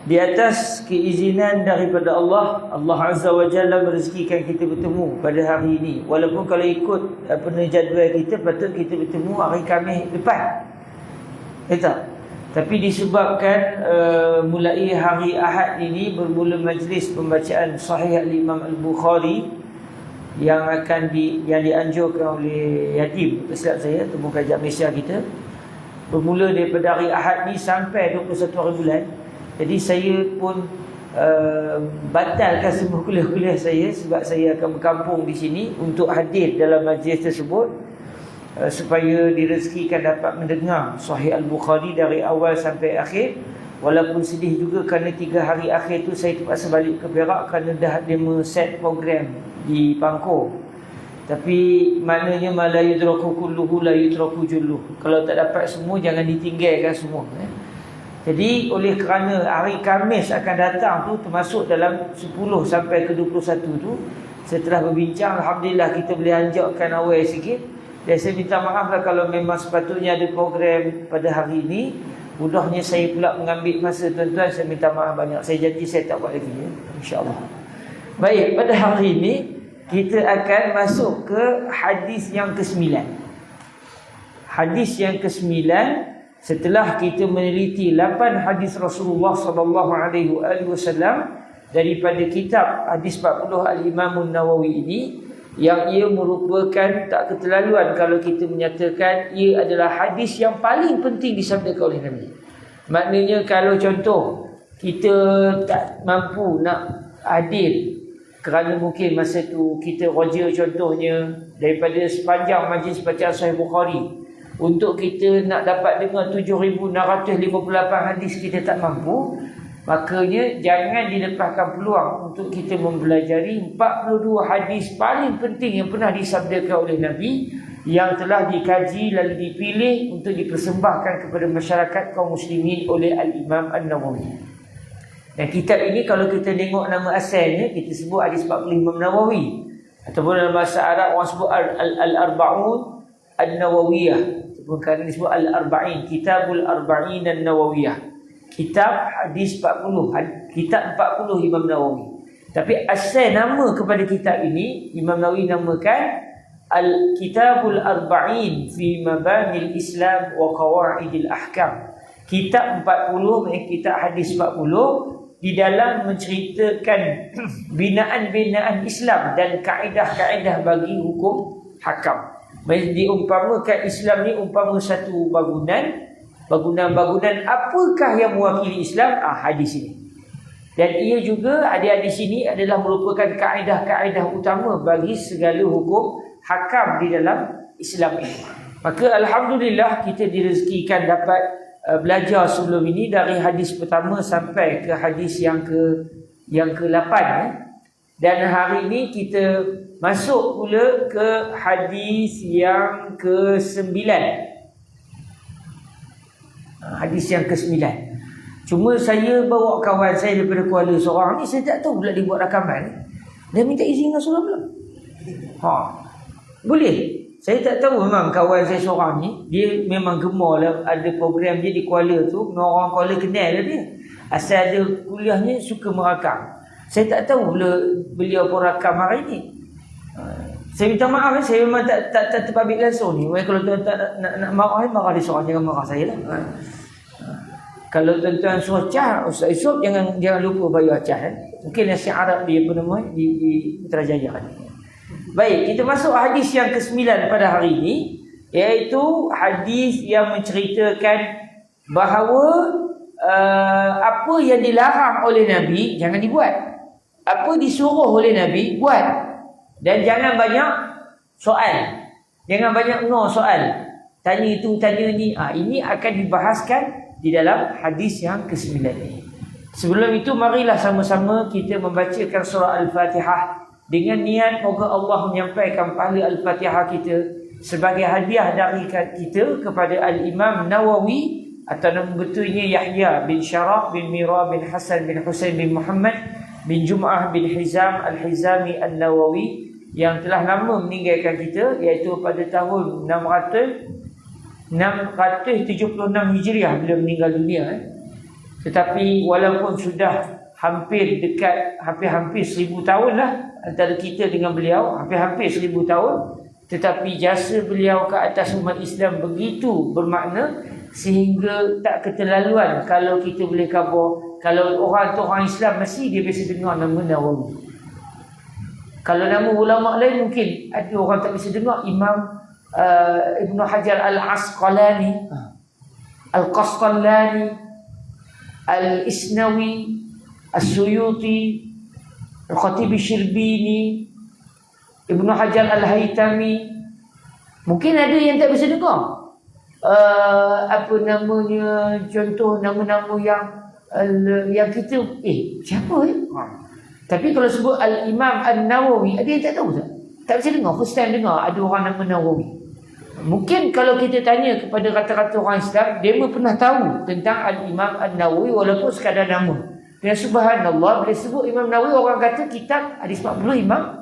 di atas keizinan daripada Allah, Allah Azza wa Jalla merezekikan kita bertemu pada hari ini. Walaupun kalau ikut jadual kita, patut kita bertemu hari Khamis depan, tak? Tapi disebabkan mulai hari Ahad ini bermula majlis pembacaan Sahih Al-Imam Al-Bukhari yang dianjurkan oleh Yatim, silap saya, Temu Kajian Malaysia kita, bermula daripada hari Ahad ni sampai 21 hari bulan. Jadi saya pun batalkan semua kuliah-kuliah saya sebab saya akan berkampung di sini untuk hadir dalam majlis tersebut, supaya direzekikan dapat mendengar Sahih Al-Bukhari dari awal sampai akhir. Walaupun sedih juga kerana 3 hari akhir tu saya terpaksa balik ke Perak kerana dah ada set program di Pangkor. Tapi maknanya ma la yudraku kulluhu la yutraku julluh. Kalau tak dapat semua, jangan ditinggalkan semua. Jadi oleh kerana hari Khamis akan datang tu termasuk dalam 10 sampai ke 21 tu, setelah berbincang, Alhamdulillah kita boleh anjakkan awal sikit. Dan saya minta maaf lah kalau memang sepatutnya ada program pada hari ini. Mudahnya saya pula mengambil masa tuan-tuan, saya minta maaf banyak. Saya janji saya tak buat lagi, ya, insya-Allah. Baik, pada hari ini kita akan masuk ke hadis yang ke-9. Hadis yang ke-9, setelah kita meneliti 8 hadis Rasulullah sallallahu alaihi wasallam daripada kitab hadis 40 Al-Imam An-Nawawi ini, yang ia merupakan tak keterlaluan kalau kita menyatakan ia adalah hadis yang paling penting disabdakan oleh Nabi. Maknanya kalau contoh kita tak mampu nak hadir kerana mungkin masa tu kita roja contohnya daripada sepanjang majlis bacaan Sahih Bukhari, untuk kita nak dapat dengar 7,658 hadis kita tak mampu, makanya jangan dilepaskan peluang untuk kita mempelajari 42 hadis paling penting yang pernah disabdakan oleh Nabi, yang telah dikaji lalu dipilih untuk dipersembahkan kepada masyarakat kaum muslimin oleh Al-Imam An-Nawawi. Dan kitab ini kalau kita tengok nama asalnya, kita sebut hadis 40 Imam Nawawi, ataupun dalam bahasa Arab orang sebut Al-Arba'un An-Nawawiyah, bukan disebut Al-Arba'in, Kitabul Arba'in An-Nawawiyah, kitab hadis 40, kitab 40 Imam Nawawi. Tapi asal nama kepada kitab ini, Imam Nawawi namakan Al-Kitabul Arba'in fi Mabanil Islam wa Qawaidil Ahkam. Kitab 40, kitab hadis 40 di dalam menceritakan binaan-binaan Islam dan kaedah-kaedah bagi hukum hakam. Diumpamakan Islam ni umpama satu bangunan apakah yang mewakili Islam? Hadis ini. Dan ia juga hadis ini adalah merupakan kaedah-kaedah utama bagi segala hukum hakam di dalam Islam ini. Maka alhamdulillah kita direzekikan dapat belajar sebelum ini dari hadis pertama sampai ke hadis yang ke-8. Dan hari ini kita masuk pula ke hadis yang ke-9. Hadis yang ke-9. Cuma saya bawa kawan saya daripada Kuala seorang ni, saya tak tahu pula dia buat rakaman. Dia minta izin Rasulullah belum? Boleh. Saya tak tahu, memang kawan saya seorang ni, dia memang gemar lah, ada program dia di Kuala tu, orang Kuala kenal lah dia. Asal ada kuliahnya suka merakam. Saya tak tahu pula beliau pun rakam hari ni. Saya minta maaf, saya memang tak terbabit langsung ni. Kalau tuan-tuan nak marah dia seorang, jangan marah saya lah. Kalau tuan-tuan suruh cah, Ustaz Yusof jangan lupa bayar cah. Mungkin nasihat Arab dia pun nama di Putrajaya. Baik, kita masuk hadis yang ke-9 pada hari ini, iaitu hadis yang menceritakan bahawa apa yang dilarang oleh Nabi jangan dibuat, apa disuruh oleh Nabi buat. Dan jangan banyak soal, jangan banyak soal, tanya itu tanya ni. Ini akan dibahaskan di dalam hadis yang ke-9 ini. Sebelum itu marilah sama-sama kita membacakan surah Al-Fatihah dengan niat moga Allah menyampaikan pahala Al-Fatihah kita sebagai hadiah dari kita kepada Al-Imam Nawawi, atau nama betulnya Yahya bin Syaraf bin Mira bin Hasan bin Husain bin Muhammad bin Jum'ah bin Hizam Al-Hizami Al-Nawawi, yang telah lama meninggalkan kita, iaitu pada tahun 676 Hijriah beliau meninggal dunia. Tetapi walaupun sudah hampir 1000 tahun lah antara kita dengan beliau, hampir 1000 tahun, tetapi jasa beliau ke atas umat Islam begitu bermakna sehingga tak keterlaluan kalau kita boleh khabar. Kalau orang Islam mesti dia biasa dengar nama Nawawi. Kalau nama ulama lain mungkin ada orang tak biasa dengar. Imam Ibn Hajar Al-Asqalani, Al-Qasqalani, Al-Isnawi, As-Suyuti, Al-Khatib Syirbini, Ibn Hajar Al-Haytami. Mungkin ada yang tak bisa dengar. Apa namanya, contoh nama-nama yang kita siapa tapi kalau sebut Al-Imam An-Nawawi, ada yang tak tahu tak? Tak bisa dengar, first time dengar ada orang nama Nawawi. Mungkin kalau kita tanya kepada rata-rata orang Islam, dia pun pernah tahu tentang Al-Imam An-Nawawi walaupun sekadar nama. Dan subhanallah, bila sebut Imam Nawawi, orang kata kitab hadis 40 Imam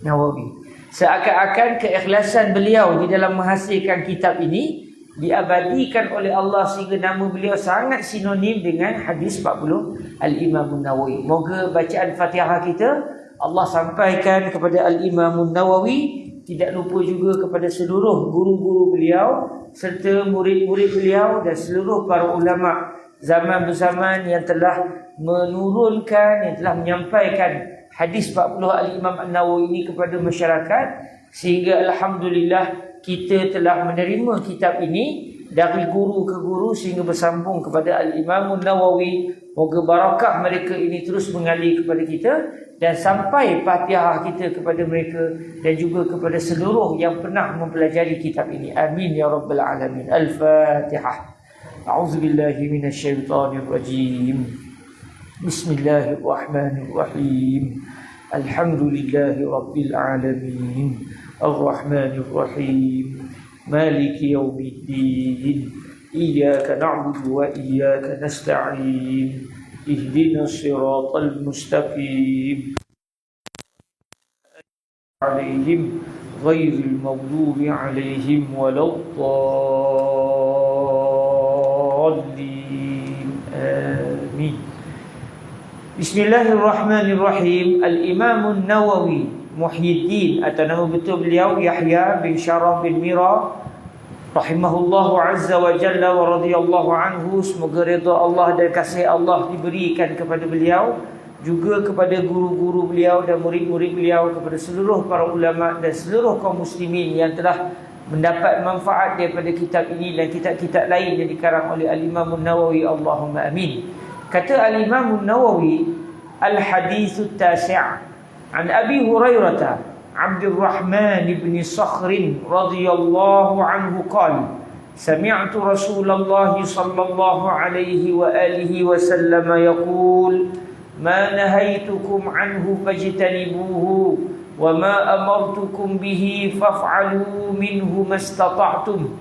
Nawawi. Seakan-akan keikhlasan beliau di dalam menghasilkan kitab ini diabadikan oleh Allah sehingga nama beliau sangat sinonim dengan hadis 40 Al-Imam Nawawi. Moga bacaan Fatihah kita Allah sampaikan kepada Al-Imam Nawawi, tidak lupa juga kepada seluruh guru-guru beliau serta murid-murid beliau dan seluruh para ulama zaman berzaman yang telah menurunkan, yang telah menyampaikan hadis 40 Al-Imam An-Nawawi ini kepada masyarakat, sehingga alhamdulillah kita telah menerima kitab ini dari guru ke guru sehingga bersambung kepada Al-Imam An-Nawawi. Moga barakah mereka ini terus mengalir kepada kita dan sampai Fatihah kita kepada mereka dan juga kepada seluruh yang pernah mempelajari kitab ini. Amin ya rabbal alamin. Al-Fatihah. A'udzubillahi minasyaitonirrajim. Bismillahirrahmanirrahim. Alhamdulillahi rabbil alamin. Ar-Rahmanir-Rahim. Maliki yaumiddin. Iyyaka na'budu wa iyyaka nasta'in. Ihdinas siratal mustaqim. Alaihim ghairil maghdubi alaihim waladdallin. Amin. Bismillahirrahmanirrahim. Al-Imam An-Nawawi Muhyiddin, atau nama betul beliau Yahya bin Syaraf bin Mira rahimahullahu azza wa jalla wa radhiyallahu anhu. Semoga redha Allah dan kasih Allah diberikan kepada beliau, juga kepada guru-guru beliau dan murid-murid beliau, kepada seluruh para ulama dan seluruh kaum muslimin yang telah mendapat manfaat daripada kitab ini dan kitab-kitab lain yang dikarang oleh Al-Imam An-Nawawi. Allahumma amin. Kata Al-Imam An-Nawawi, Al-Hadithut Tasi' An Abi Hurairah Abdurrahman ibn Sakhr radhiyallahu anhu qala sami'tu Rasulullah sallallahu alaihi wa alihi wasallam yaqul ma nahaytukum anhu fajtanibuhu wa ma amartukum bihi faf'alu minhu mastata'tum.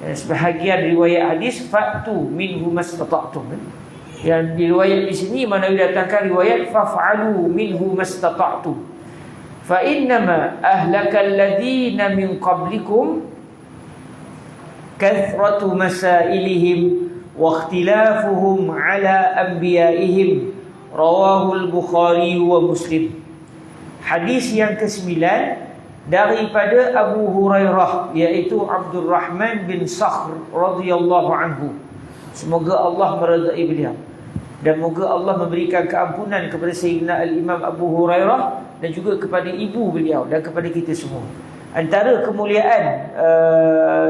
Sebahagian riwayat hadis fa'tu minhu mastata'tum. Yang diriwayat di sini mana didatangkan riwayat faf'alu minhu mastata'tum. Fa innama ahlakal ladzina min qablikum kathratu masailihim wa ikhtilafuhum ala anbiya'ihim. Rawahu al-Bukhari wa Muslim. Hadis yang ke-9 daripada Abu Hurairah, iaitu Abdurrahman bin Sakhr radhiyallahu anhu. Semoga Allah meridai beliau dan moga Allah memberikan keampunan kepada Sayyidina Al-Imam Abu Hurairah dan juga kepada ibu beliau dan kepada kita semua. Antara kemuliaan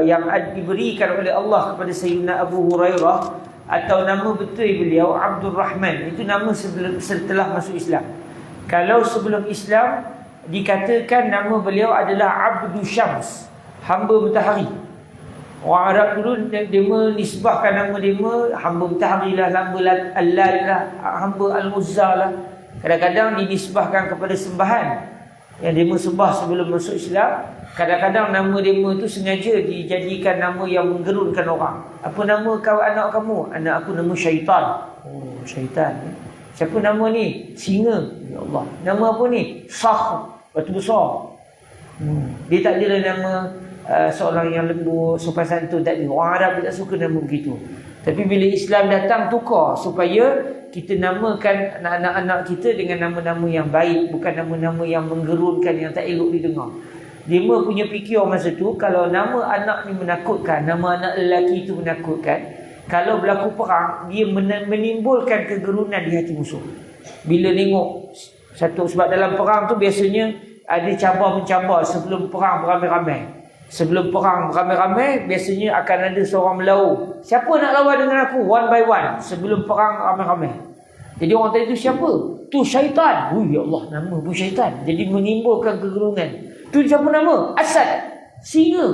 yang diberikan oleh Allah kepada Sayyidina Abu Hurairah, atau nama betul beliau Abdul Rahman, itu nama setelah masuk Islam. Kalau sebelum Islam dikatakan nama beliau adalah Abdul Syams, hamba matahari. Orang Arab dulu dia menisbahkan nama dia hamba matahari lah, hamba Al-Lail lah, hamba Al-Uzza lah. Kadang-kadang dinisbahkan kepada sembahan yang dia sembah sebelum masuk Islam. Kadang-kadang nama dia itu sengaja dijadikan nama yang menggerunkan orang. Apa nama kau anak kamu? Anak aku nama Syaitan. Oh, Syaitan. Siapa nama ni? Singa. Ya Allah. Nama apa ni? Sakhr, batu besar. Dia tak ada nama seorang yang lembut, sopan santun, tak ada. Orang Arab tak suka nama begitu. Tapi bila Islam datang, tukar supaya kita namakan anak-anak kita dengan nama-nama yang baik, bukan nama-nama yang menggerunkan, yang tak elok didengar. Dia punya fikir masa tu, kalau nama anak ni menakutkan, nama anak lelaki tu menakutkan, kalau berlaku perang, dia menimbulkan kegerunan di hati musuh. Bila tengok satu, sebab dalam perang tu biasanya ada cabar-mencabar sebelum perang beramai-ramai. Sebelum perang ramai-ramai, biasanya akan ada seorang melau. Siapa nak lawan dengan aku? One by one. Sebelum perang ramai-ramai. Jadi orang tadi tu siapa? Tu syaitan. Ya Allah, nama pun syaitan. Jadi menimbulkan kegerungan. Tu siapa nama? Asad. Singa.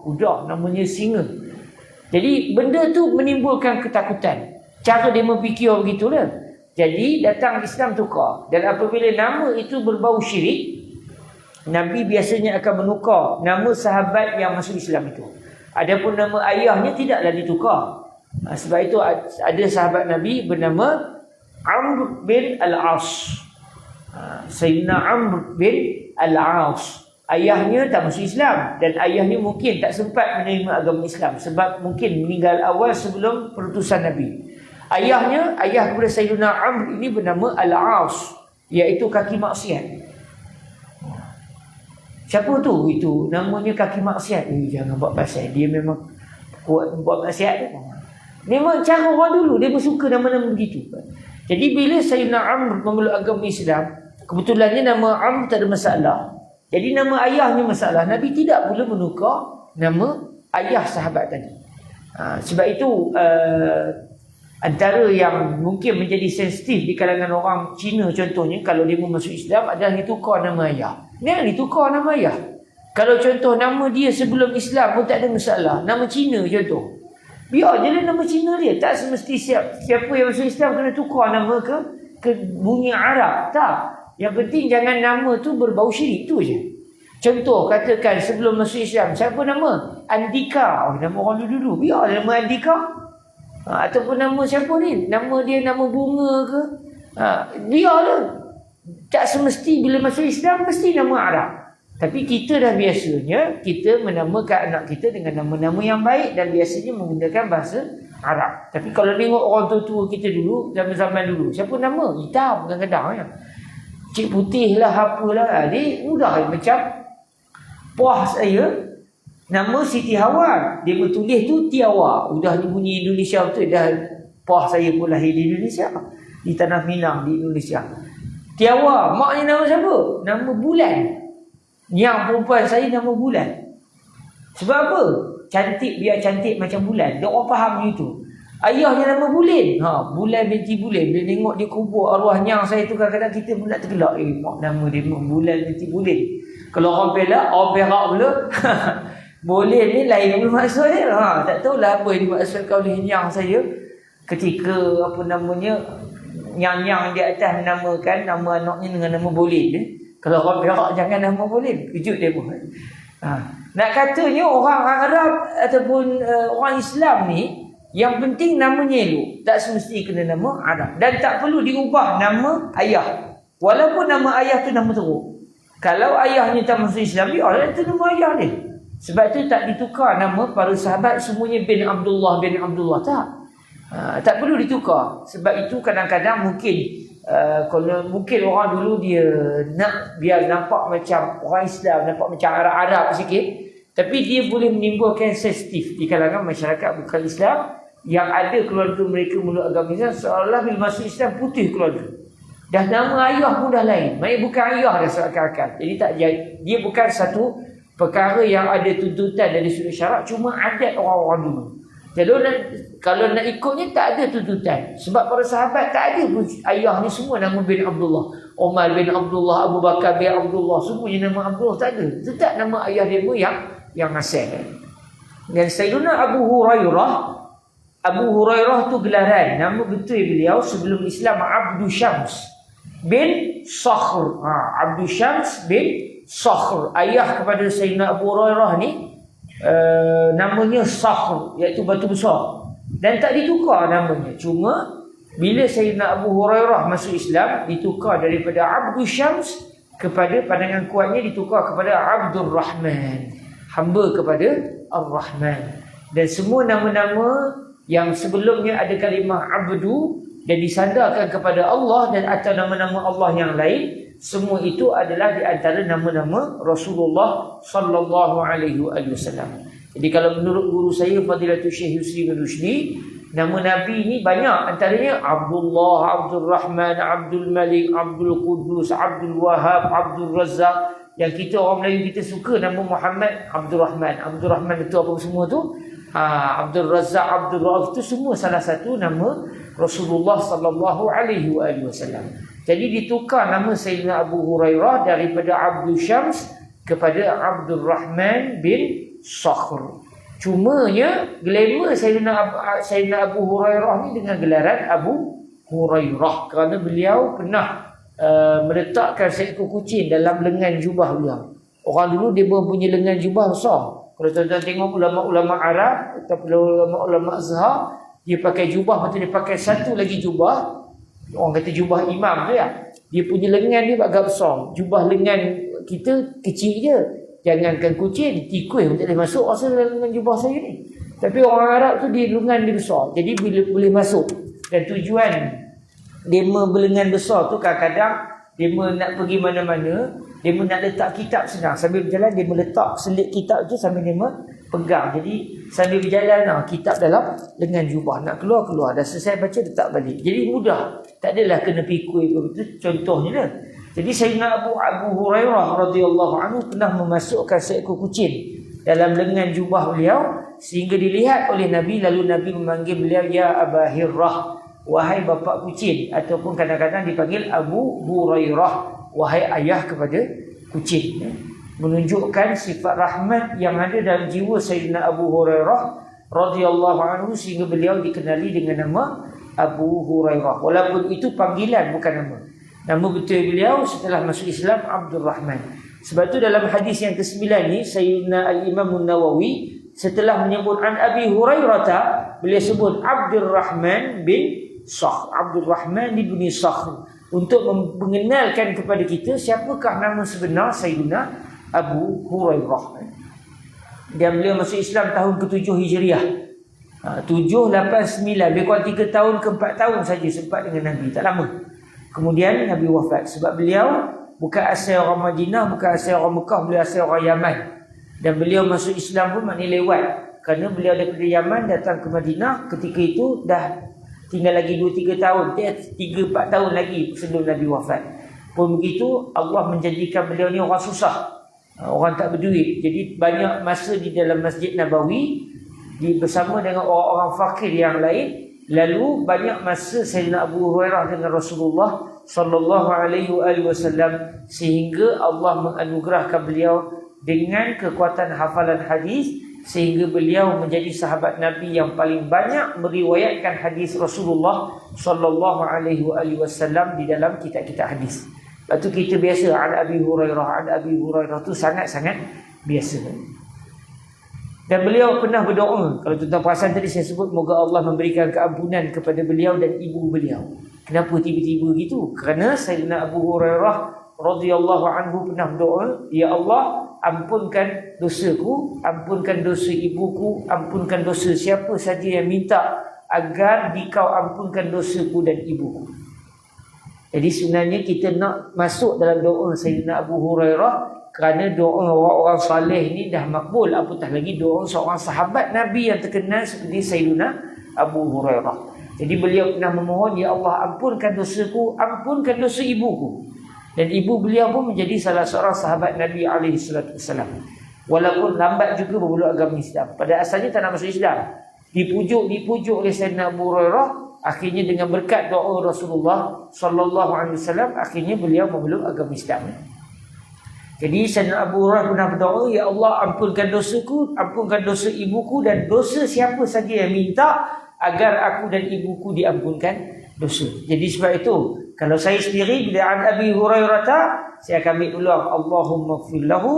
Udah, namanya singa. Jadi benda tu menimbulkan ketakutan. Cara dia berfikir begitulah. Jadi datang Islam tukar. Dan apabila nama itu berbau syirik, Nabi biasanya akan menukar nama sahabat yang masuk Islam itu. Adapun nama ayahnya tidaklah ditukar. Sebab itu ada sahabat Nabi bernama Amr bin Al-As. Sayyidina Amr bin Al-As. Ayahnya tak masuk Islam. Dan ayahnya mungkin tak sempat menerima agama Islam. Sebab mungkin meninggal awal sebelum perutusan Nabi. Ayah kepada Sayyidina Amr ini bernama Al-As. Iaitu kaki maksiat. Siapa tu? Itu namanya kaki maksiat. Jangan buat pasal. Dia memang kuat buat maksiat. Memang cara orang dulu. Dia suka nama-nama begitu. Jadi bila Sayyidina Amr memeluk agama Islam, kebetulannya nama Amr tak ada masalah. Jadi nama ayahnya masalah. Nabi tidak boleh menukar nama ayah sahabat tadi. Sebab itu antara yang mungkin menjadi sensitif di kalangan orang Cina contohnya, kalau dia masuk Islam adalah ditukar nama ayah. Dia ditukar nama ayah. Kalau contoh nama dia sebelum Islam pun tak ada masalah. Nama Cina contoh. Biar je lah nama Cina dia. Tak semesti siapa yang masuk Islam kena tukar nama ke bunyi Arab. Tak. Yang penting jangan nama tu berbau syirik, tu je. Contoh katakan sebelum masuk Islam, siapa nama? Andika. Nama orang dulu-dulu. Biar nama Andika. Ataupun nama siapa ni? Nama dia nama bunga ke? Biarlah. Tak semesti bila masuk Islam mesti nama Arab. Tapi kita dah biasanya kita menamakan anak kita dengan nama-nama yang baik dan biasanya menggunakan bahasa Arab. Tapi kalau tengok orang tua-tua kita dulu, zaman-zaman dulu, siapa nama? Hitam kadang-kadang ya. Cik putih lah, apalah. Dia mudah macam puah saya nama Siti Hawa. Dia bertulis tu Tiawa. Udah ni bunyi Indonesia betul. Dah puah saya pun lahir di Indonesia. Di Tanah Minang di Indonesia. Tiawa, maknya nama siapa? Nama bulan. Yang perempuan saya nama bulan. Sebab apa? Cantik, biar cantik macam bulan. Dia orang faham gitu. Ayahnya nama Bulin. Bulan binti Bulin. Bila tengok dia kubur arwah nyang saya tu, kadang-kadang kita pun nak tergelak. Mak nama dia Bulan binti Bulin. Kalau orang pelak, orang perak pula. Bulin ni lain pun maksud dia. Tak tahulah apa yang dimaksudkan oleh nyang saya. Ketika apa namanya, nyang-nyang di atas menamakan nama anaknya dengan nama Bulin. Kalau orang perak jangan nama Bulin. Kejut dia pun. Nak katanya orang Arab ataupun orang Islam ni, yang penting namanya elok. Tak semesti kena nama Arab. Dan tak perlu diubah nama ayah. Walaupun nama ayah tu nama teruk. Kalau ayahnya tak masuk Islam, biarlah itu nama ayah dia. Sebab tu tak ditukar nama para sahabat semuanya bin Abdullah. Tak. Tak perlu ditukar. Sebab itu kadang-kadang mungkin kalau mungkin orang dulu dia nak biar nampak macam orang Islam, nampak macam Arab-Arab sikit, tapi dia boleh menimbulkan sensitif di kalangan masyarakat bukan Islam yang ada keluarga mereka meluk agama Islam, seolah bila masuk Islam putih keluarga. Dah nama ayah pun dah lain. Maksudnya bukan ayah dah seakan-akan. Jadi tak jadi. Dia bukan satu perkara yang ada tuntutan dari sudut syarak, cuma adat orang-orang dulu. Jadi kalau nak ikutnya tak ada tuntutan. Sebab para sahabat tak ada pun ayah ni semua nama bin Abdullah. Umar bin Abdullah, Abu Bakar bin Abdullah, semuanya nama Abdullah tak ada. Tetap nama ayah dia pun yang asal. Dan Sayyidina Abu Hurairah tu gelaran. Nama betul beliau sebelum Islam Abdu Syams bin Sakhr. Abdu Syams bin Sakhr. Ayah kepada Sayyidina Abu Hurairah ni namanya Sakhr, iaitu batu besar. Dan tak ditukar namanya. Cuma bila Sayyidina Abu Hurairah masuk Islam, ditukar daripada Abdu Syams kepada pandangan kuatnya ditukar kepada Abdul Rahman, hamba kepada Ar-Rahman. Dan semua nama-nama Yang sebelumnya ada kalimah abdu dan disandarkan kepada Allah dan atau nama-nama Allah yang lain, semua itu adalah di antara nama-nama Rasulullah sallallahu alaihi wasallam. Jadi kalau menurut guru saya Fadilatul Syekh Yusri bin Rushdi, nama Nabi ni banyak, antaranya Abdullah, Abdul Rahman, Abdul Malik, Abdul Qudus, Abdul Wahab, Abdul Razzaq. Yang kita orang Melayu kita suka nama Muhammad, Abdul Rahman. Abdul Rahman itu apa semua tu? Abdul Razzaq, Abdul Rauf itu semua salah satu nama Rasulullah sallallahu alaihi wasallam. Jadi ditukar nama Sayyidina Abu Hurairah daripada Abdul Syams kepada Abdul Rahman bin Sakhr. Cumanya glamour Sayyidina Abu Hurairah ni dengan gelaran Abu Hurairah kerana beliau pernah meletakkan seekor kucing dalam lengan jubah beliau. Orang dulu dia punya lengan jubah besar. Kalau tuan-tuan tengok ulama-ulama Arab ataupun ulama-ulama Azhar, dia pakai jubah, lepas tu dia pakai satu lagi jubah. Orang kata jubah imam tu ya. Dia punya lengan dia agak besar. Jubah lengan kita kecil je. Jangankan kucing, tikus pun tak boleh masuk rasa lengan jubah saya ni. Tapi orang Arab tu dia lengan dia besar. Jadi boleh masuk. Dan tujuan dia berlengan besar tu kadang-kadang dia nak pergi mana-mana, dia nak letak kitab senang. Sambil berjalan dia meletak selit kitab tu sambil dia pegang. Jadi sambil berjalan kitab dalam lengan jubah. Nak keluar. Dah selesai baca letak balik. Jadi mudah. Tak adalah kena pikul itu contohnya lah. Jadi Sayyidina Abu Hurairah radhiyallahu anhu pernah memasukkan seekor kucing dalam lengan jubah beliau sehingga dilihat oleh Nabi, lalu Nabi memanggil beliau ya Aba Hirrah, wahai bapa kucing, ataupun kadang-kadang dipanggil Abu Hurairah, wahai ayah kepada kucing. Menunjukkan sifat rahmat yang ada dalam jiwa Sayyidina Abu Hurairah radhiyallahu anhu sehingga beliau dikenali dengan nama Abu Hurairah. Walaupun itu panggilan bukan nama. Nama betul beliau setelah masuk Islam Abdul Rahman. Sebab tu dalam hadis yang ke-9 ni Sayyidina Al-Imam Nawawi setelah menyebut an Abi Hurairah, beliau sebut Abdul Rahman bin Sakhr, Abdul Rahman bin Sakhr, untuk mengenalkan kepada kita siapakah nama sebenar Sayyidina Abu Hurairah. Dan beliau masuk Islam tahun ke-7 Hijriah. 7, 8, 9, lebih kurang 3 tahun ke 4 tahun saja sempat dengan Nabi, tak lama. Kemudian Nabi wafat. Sebab beliau bukan asal orang Madinah, bukan asal orang Mekah, beliau asal orang Yaman. Dan beliau masuk Islam pun maknanya lewat. Kerana beliau daripada Yaman datang ke Madinah, ketika itu dah tinggal lagi 2-3 tahun. 3-4 tahun lagi sebelum Nabi wafat. Pun begitu, Allah menjadikan beliau ni orang susah, orang tak berduit. Jadi banyak masa di dalam Masjid Nabawi bersama dengan orang-orang fakir yang lain. Lalu banyak masa Sayyidina Abu Hurairah dengan Rasulullah sallallahu alaihi wasallam, sehingga Allah menganugerahkan beliau dengan kekuatan hafalan hadis sehingga beliau menjadi sahabat Nabi yang paling banyak meriwayatkan hadis Rasulullah sallallahu alaihi wasallam di dalam kitab-kitab hadis. Lepas tu kita biasa an Abi Hurairah tu sangat-sangat biasa. Dan beliau pernah berdoa. Kalau tuan-tuan perasan tadi saya sebut, moga Allah memberikan keampunan kepada beliau dan ibu beliau. Kenapa tiba-tiba gitu? Kerana Sayyidina Abu Hurairah radhiyallahu anhu pernah berdoa, ya Allah, ampunkan dosaku, ampunkan dosa ibuku, ampunkan dosa siapa saja yang minta agar dikau ampunkan dosaku dan ibuku. Jadi sebenarnya kita nak masuk dalam doa Sayyidina Abu Hurairah kerana doa orang-orang saleh ni dah makbul, apatah lagi doa seorang sahabat Nabi yang terkenal seperti Sayyidina Abu Hurairah. Jadi beliau pernah memohon, ya Allah, ampunkan dosaku, ampunkan dosa ibuku. Dan ibu beliau pun menjadi salah seorang sahabat Nabi SAW. Walaupun lambat juga bermeluk agama Islam. Pada asalnya tak nak masuk Islam. Dipujuk oleh Sayyidina Abu Hurairah. Akhirnya dengan berkat doa Rasulullah SAW, akhirnya beliau memeluk agama Islam. Jadi Sayyidina Abu Hurairah pernah berdoa, ya Allah, ampunkan dosaku, ampunkan dosa ibuku dan dosa siapa saja yang minta agar aku dan ibuku diampunkan dosa. Jadi sebab itu, kalau saya sendiri bila an Abi Hurairah, saya akan ambil peluang, Allahumma ighfir lahu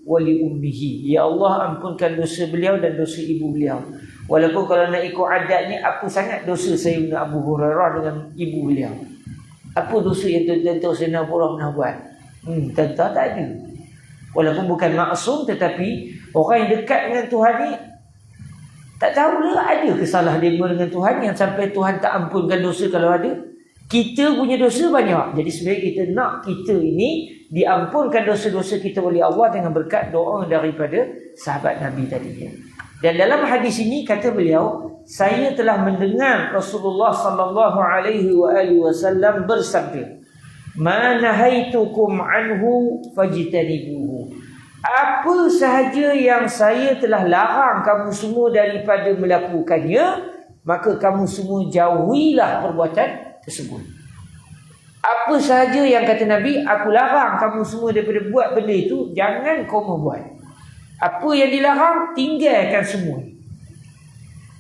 wa li ummihi. Ya Allah, ampunkan dosa beliau dan dosa ibu beliau. Walaupun kalau nak ikut adatnya, apa sangat dosa Sayyidina Abu Hurairah dengan ibu beliau. Apa dosa yang tuan-tuan Sayyidina Abu Hurairah pernah buat? Tuan-tuan tak ada. Walaupun bukan maksum, tetapi orang yang dekat dengan Tuhan ni Tak tahulah ada kesalah dema dengan Tuhan yang sampai Tuhan tak ampunkan dosa kalau ada. Kita punya dosa banyak. Jadi sebenarnya kita nak kita ini diampunkan dosa-dosa kita oleh Allah dengan berkat doa daripada sahabat Nabi tadi. Dan dalam hadis ini kata beliau, saya telah mendengar Rasulullah sallallahu alaihi wasallam bersabda, "Ma nahaitukum anhu fajtanibuhu." Apa sahaja yang saya telah larang kamu semua daripada melakukannya, maka kamu semua jauhilah perbuatan tersebut. Apa sahaja yang kata Nabi, aku larang kamu semua daripada buat benda itu, jangan kamu buat. Apa yang dilarang, tinggalkan semua.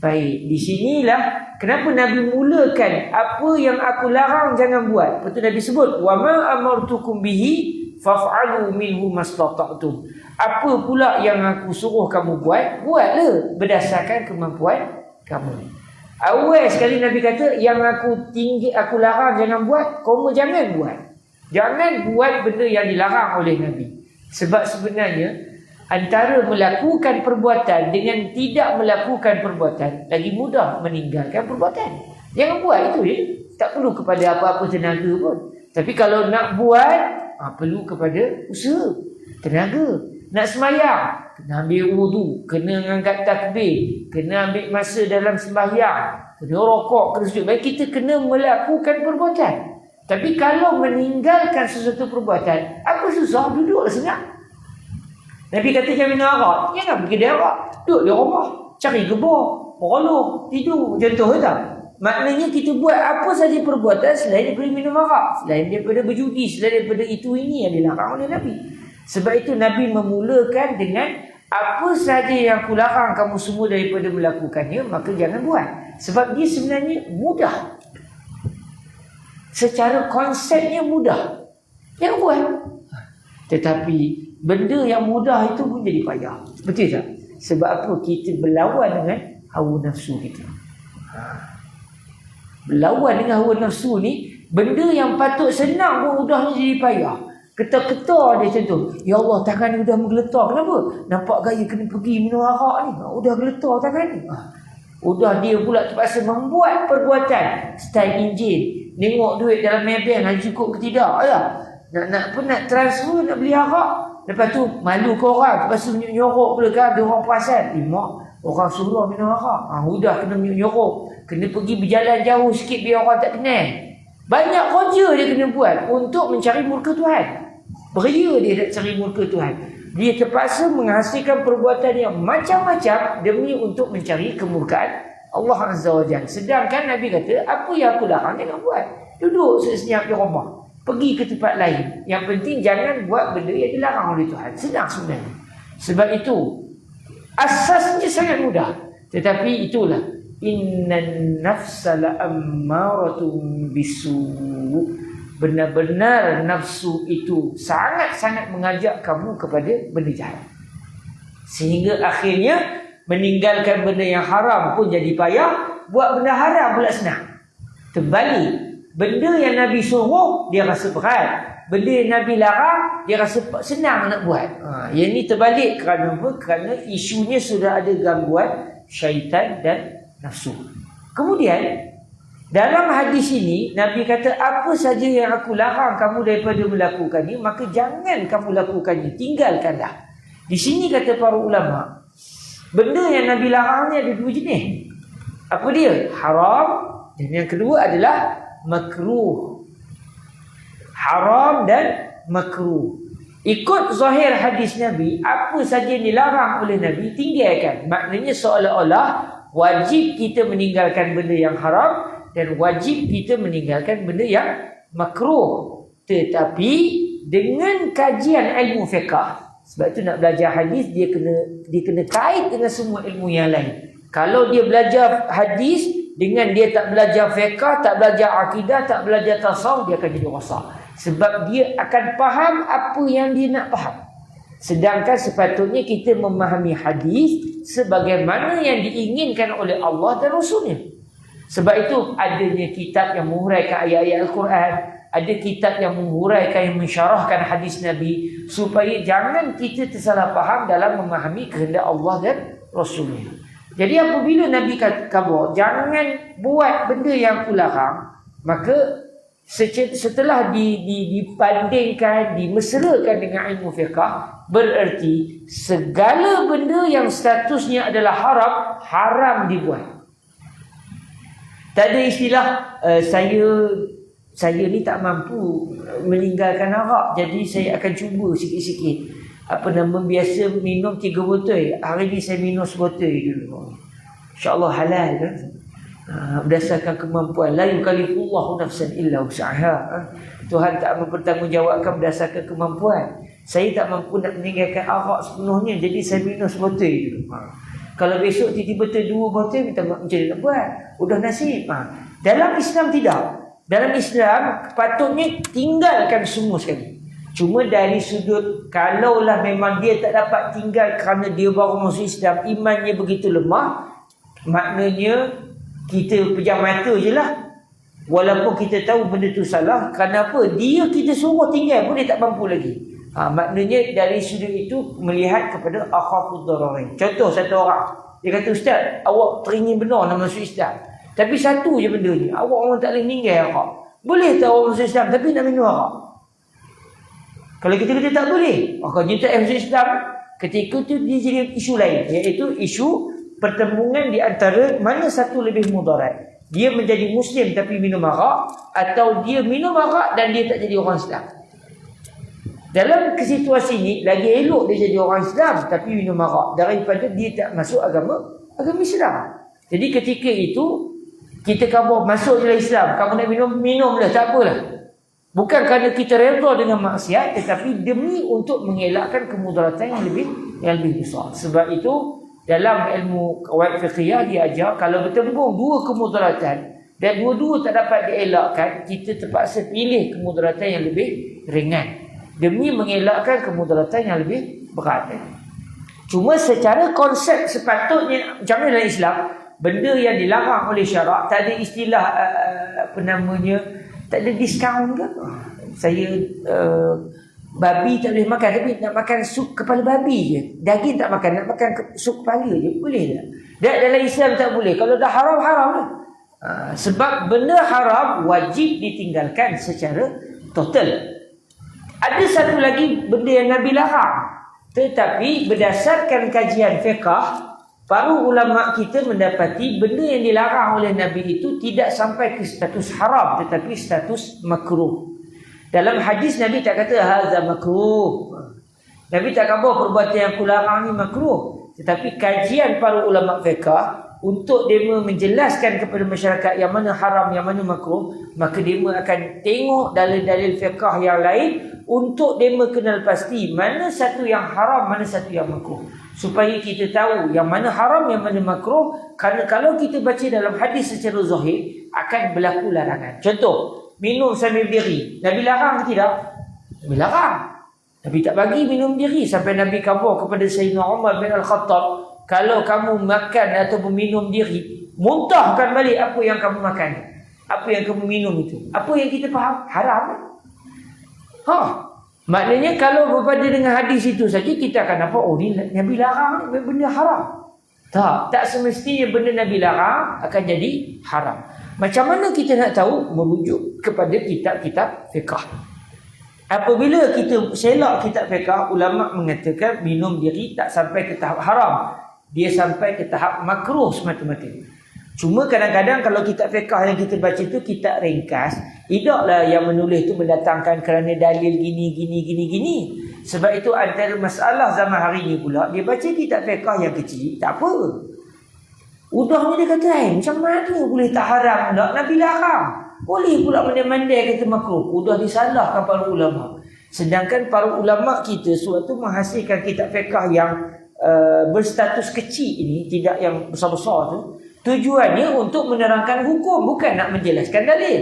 Baik, di sinilah kenapa Nabi mulakan apa yang aku larang jangan buat. Lepas tu Nabi sebut, wa ma amartukum bihi faf'alu minhu mastata'tum. Apa pula yang aku suruh kamu buat, buatlah berdasarkan kemampuan kamu. Awal sekali Nabi kata, yang aku larang jangan buat, kamu jangan buat. Jangan buat benda yang dilarang oleh Nabi. Sebab sebenarnya antara melakukan perbuatan dengan tidak melakukan perbuatan lagi mudah meninggalkan perbuatan. Jangan buat itu je. Tak perlu kepada apa-apa tenaga pun. Tapi kalau nak buat, perlu kepada usaha, tenaga. Nak sembahyang, kena ambil wudu, kena angkat takbir, kena ambil masa dalam sembahyang, kena rokok, kena sujud. Baik, kita kena melakukan perbuatan. Tapi kalau meninggalkan sesuatu perbuatan, apa susah? Duduklah senang. Nabi kata jangan minum arak, jangan pergi dia arak, duduk di rumah, cari gebor, merolong, tidur. Contoh tak? Maknanya kita buat apa saja perbuatan selain daripada minum arak, selain daripada berjudi, selain daripada itu ini yang dilarang oleh Nabi. Sebab itu Nabi memulakan dengan apa saja yang aku larang kamu semua daripada melakukannya, maka jangan buat. Sebab dia sebenarnya mudah. Secara konsepnya mudah. Jangan buat. Tetapi benda yang mudah itu pun jadi payah. Betul tak? Sebab apa? Kita berlawan dengan hawa nafsu kita. Berlawan dengan hawa nafsu ni, benda yang patut senang pun mudahnya jadi payah. Ketar-ketar dia contoh, ya Allah, tangan ni dah menggeletar. Kenapa? Nampak gaya kena pergi minum arak ni. Udah geletar tangan ni. Udah dia pula terpaksa membuat perbuatan style enjin. Tengok duit dalam Maybank ada cukup ke tidak. Nak transfer, nak beli arak. Lepas tu malu ke orang, terpaksa nyorok pula kan. Ada orang perasan, mak, orang suruh minum arak. Udah kena nyorok. Kena pergi berjalan jauh sikit biar orang tak kenal. Banyak kerja dia kena buat untuk mencari murka Tuhan. Beria dia nak cari murka Tuhan. Dia terpaksa menghasilkan perbuatan yang macam-macam demi untuk mencari kemurkaan Allah Azza wa Jalla. Sedangkan Nabi kata, apa yang aku larang jangan buat. Duduk senyap di rumah, pergi ke tempat lain. Yang penting jangan buat benda yang dilarang oleh Tuhan. Senang sebenarnya. Sebab itu asasnya sangat mudah. Tetapi itulah, innan nafsa la'ammaratun bisu'. Benar-benar nafsu itu sangat-sangat mengajak kamu kepada benda jahat. Sehingga akhirnya meninggalkan benda yang haram pun jadi payah, buat benda haram pula senang. Terbalik, benda yang Nabi suruh dia rasa berat, benda yang Nabi larang dia rasa senang nak buat. Yang ni terbalik kerana apa? Kerana isunya sudah ada gangguan syaitan dan nafsu. Kemudian dalam hadis ini Nabi kata, apa saja yang aku larang kamu daripada melakukannya, maka jangan kamu lakukannya, tinggalkanlah. Di sini kata para ulama, benda yang Nabi larang ni ada dua jenis. Apa dia? Haram, dan yang kedua adalah makruh. Haram dan makruh. Ikut zahir hadis Nabi, apa saja yang dilarang oleh Nabi, tinggalkan. Maknanya seolah-olah wajib kita meninggalkan benda yang haram dan wajib kita meninggalkan benda yang makruh. Tetapi dengan kajian ilmu fiqh. Sebab tu nak belajar hadis, dia kena kait dengan semua ilmu yang lain. Kalau dia belajar hadis dengan dia tak belajar fiqh, tak belajar akidah, tak belajar tasawuf, dia akan jadi rosak. Sebab dia akan faham apa yang dia nak faham. Sedangkan sepatutnya kita memahami hadis sebagaimana yang diinginkan oleh Allah dan Rasulnya. Sebab itu adanya kitab yang menghuraikan ayat-ayat Al-Quran, ada kitab yang menghuraikan, yang mensyarahkan hadis Nabi, supaya jangan kita tersalah faham dalam memahami kehendak Allah dan Rasulnya. Jadi apabila Nabi khabar jangan buat benda yang aku larang, maka setelah dibandingkan, dimeserakan dengan ilmu fiqh, bererti segala benda yang statusnya adalah haram dibuat. Tak ada istilah saya ni tak mampu meninggalkan arak, jadi saya akan cuba sikit-sikit. Biasa minum 3 botol, hari ni saya minum sebotol dulu. InsyaAllah halal kan? Berdasarkan kemampuan. La yukallifullahu nafsan illa wus'aha. Tuhan tak mempertanggungjawabkan berdasarkan kemampuan. Saya tak mampu nak meninggalkan arak sepenuhnya, jadi saya minum sebotol dulu. Kalau besok tiba-tiba 2 botol, minta macam mana nak buat? Udah nasib. Dalam Islam tidak. Dalam Islam patutnya tinggalkan semua sekali. Cuma dari sudut, kalaulah memang dia tak dapat tinggal kerana dia baru masuk Islam, imannya begitu lemah, maknanya kita pejam mata je lah. Walaupun kita tahu benda tu salah, kerana apa? Kita suruh tinggal pun dia tak mampu lagi. Maknanya dari sudut itu melihat kepada akhafud dararain. Contoh satu orang, dia kata, Ustaz, awak teringin benar nak masuk Islam, tapi satu je benda ni, awak orang tak boleh meninggal arak. Boleh tak awak masuk Islam tapi nak minum arak? Kalau kita kata tak boleh, maka dia tak masuk Islam, ketika tu dia jadi isu lain, iaitu isu pertembungan di antara mana satu lebih mudarat. Dia menjadi Muslim tapi minum arak, atau dia minum arak dan dia tak jadi orang Islam. Dalam situasi ini, lagi elok dia jadi orang Islam tapi minum arak daripada dia tak masuk agama Islam. Jadi ketika itu, kita kamu masuk dalam Islam, kamu nak minumlah, tak apalah. Bukan kerana kita redha dengan maksiat, tetapi demi untuk mengelakkan kemudaratan yang lebih besar. Sebab itu dalam ilmu qawaid fiqhiyah dia ajar, kalau bertembung 2 kemudaratan dan dua-dua tak dapat dielakkan, kita terpaksa pilih kemudaratan yang lebih ringan demi mengelakkan kemudaratan yang lebih berat. Cuma secara konsep sepatutnya macam mana dalam Islam, benda yang dilarang oleh syarak, tak ada istilah tak ada diskaun ke? Saya babi tak boleh makan, tapi nak makan sup kepala babi je. Daging tak makan, nak makan sup kepala je. Boleh tak? Dalam Islam tak boleh. Kalau dah haram, haram lah. Sebab benda haram wajib ditinggalkan secara total. Ada satu lagi benda yang Nabi larang, tetapi berdasarkan kajian fiqh, para ulama kita mendapati benda yang dilarang oleh Nabi itu tidak sampai ke status haram, tetapi status makruh. Dalam hadis Nabi tak kata hadza makruh. Nabi tak kata perbuatan yang aku larang ni makruh. Tetapi kajian para ulama fiqh untuk dia menjelaskan kepada masyarakat yang mana haram, yang mana makruh, maka dia akan tengok dalil-dalil fiqh yang lain untuk dia kenal pasti mana satu yang haram, mana satu yang makruh, supaya kita tahu yang mana haram, yang mana makruh. Kerana kalau kita baca dalam hadis secara zahir, akan berlaku larangan. Contoh, minum sambil berdiri, Nabi larang ke tidak? Nabi larang. Nabi tak bagi minum diri, sampai Nabi khabar kepada Sayyidina Umar bin Al-Khattab, kalau kamu makan atau minum diri, muntahkan balik apa yang kamu makan, apa yang kamu minum itu. Apa yang kita faham? Haram. Maknanya kalau berpada dengan hadis itu saja, kita akan nampak, oh ni Nabi larang ni benda haram. Tak semestinya benda Nabi larang akan jadi haram. Macam mana kita nak tahu? Merujuk kepada kitab-kitab fiqh. Apabila kita selak kitab fiqh, ulama mengatakan minum diri tak sampai ke tahap haram, dia sampai ke tahap makruh semata-mata. Cuma kadang-kadang kalau kitab fiqh yang kita baca itu kitab ringkas, tidaklah yang menulis itu mendatangkan kerana dalil gini. Sebab itu antara masalah zaman hari ini pula, dia baca kitab fiqh yang kecil, tak apa. Udahnya dia kata, macam mana boleh tak haram tak? Nabi larang. Boleh pula mandai-mandai kata makruh. Udah disalahkan para ulama. Sedangkan para ulama kita suatu menghasilkan kitab fiqh yang berstatus kecil ini, tidak yang besar-besar tu, tujuannya untuk menerangkan hukum, bukan nak menjelaskan dalil.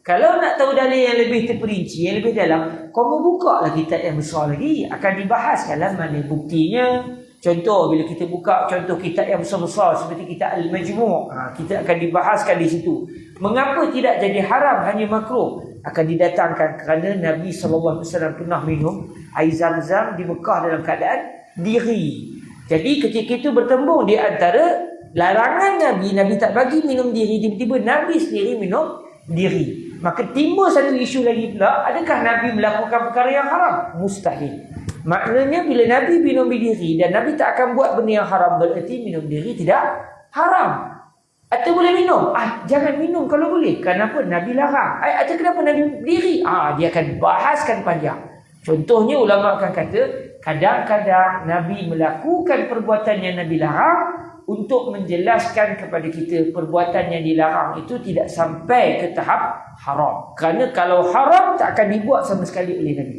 Kalau nak tahu dalil yang lebih terperinci, yang lebih dalam, kamu buka lah kitab yang besar lagi, akan dibahas dalam mana buktinya. Contoh, bila kita buka contoh kitab yang besar-besar seperti kitab Al-Majmu', kita akan dibahaskan di situ. Mengapa tidak jadi haram, hanya makruh? Akan didatangkan kerana Nabi SAW pernah minum air Zam-Zam di Mekah dalam keadaan diri. Jadi ketika itu bertembung di antara larangan Nabi tak bagi minum diri, tiba-tiba Nabi sendiri minum diri. Maka timbul satu isu lagi pula, adakah Nabi melakukan perkara yang haram? Mustahil. Maknanya bila Nabi minum diri dan Nabi tak akan buat benda yang haram, berarti minum diri tidak haram. Atau boleh minum? Jangan minum kalau boleh. Kenapa? Nabi larang. Atau kenapa Nabi diri? Dia akan bahaskan panjang. Contohnya ulama akan kata, kadang-kadang Nabi melakukan perbuatan yang Nabi larang untuk menjelaskan kepada kita perbuatan yang dilarang itu tidak sampai ke tahap haram. Kerana kalau haram tak akan dibuat sama sekali oleh Nabi.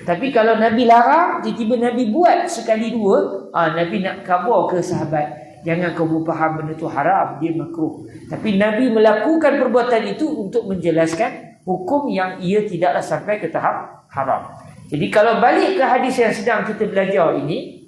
Tapi kalau Nabi larang, tiba-tiba Nabi buat sekali dua, Nabi nak khabar ke sahabat, jangan kamu faham benda tu haram, dia makruh. Tapi Nabi melakukan perbuatan itu untuk menjelaskan hukum yang ia tidaklah sampai ke tahap haram. Jadi kalau balik ke hadis yang sedang kita belajar ini,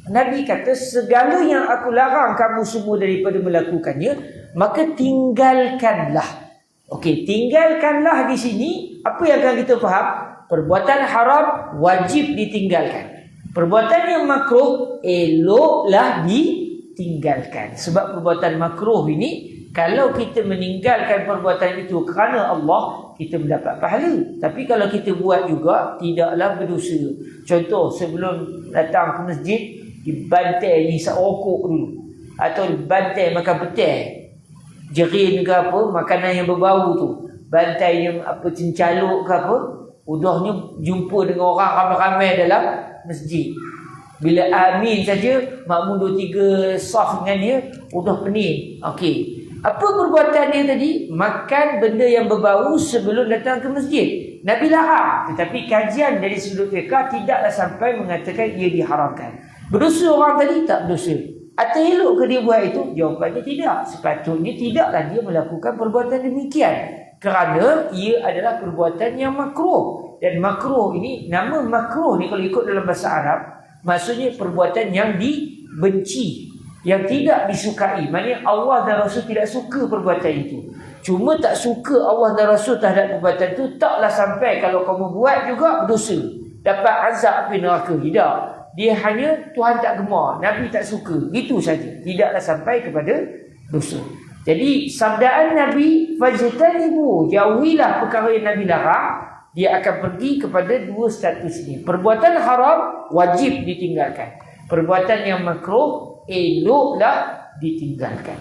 Nabi kata, segala yang aku larang kamu semua daripada melakukannya, maka tinggalkanlah. Okey, tinggalkanlah di sini, apa yang akan kita faham? Perbuatan haram wajib ditinggalkan. Perbuatan yang makruh eloklah ditinggalkan. Sebab perbuatan makruh ini, kalau kita meninggalkan perbuatan itu kerana Allah, kita mendapat pahala. Tapi kalau kita buat juga, tidaklah berdosa. Contoh, sebelum datang ke masjid, dibantai hisap rokok dulu, atau dibantai makan petai, jerin ke apa, makanan yang berbau tu, bantai yang apa, cincaluk ke apa, udahnya jumpa dengan orang ramai-ramai dalam masjid. Bila amin saja, makmum 2-3 saf dengan dia, udah pening. Okey, apa perbuatan dia tadi? Makan benda yang berbau sebelum datang ke masjid. Nabi larang, tetapi kajian dari sudut fiqh tidaklah sampai mengatakan ia diharamkan. Berdosa orang tadi? Tak berdosa. Atau elok ke dia buat itu? Jawapannya tidak. Sepatutnya tidaklah dia melakukan perbuatan demikian, kerana ia adalah perbuatan yang makruh. Dan makruh ini, nama makruh ni kalau ikut dalam bahasa Arab, maksudnya perbuatan yang dibenci, yang tidak disukai. Maknanya Allah dan Rasul tidak suka perbuatan itu. Cuma tak suka Allah dan Rasul terhadap perbuatan itu, taklah sampai kalau kamu buat juga berdosa, dapat azab api neraka. Tidak. Dia hanya Tuhan tak gemar, Nabi tak suka, gitu saja. Tidaklah sampai kepada dosa. Jadi sabdaan Nabi, fajtanibu, jauhilah perkara yang Nabi larang, dia akan pergi kepada dua status ini. Perbuatan haram wajib ditinggalkan. Perbuatan yang makruh eloklah ditinggalkan.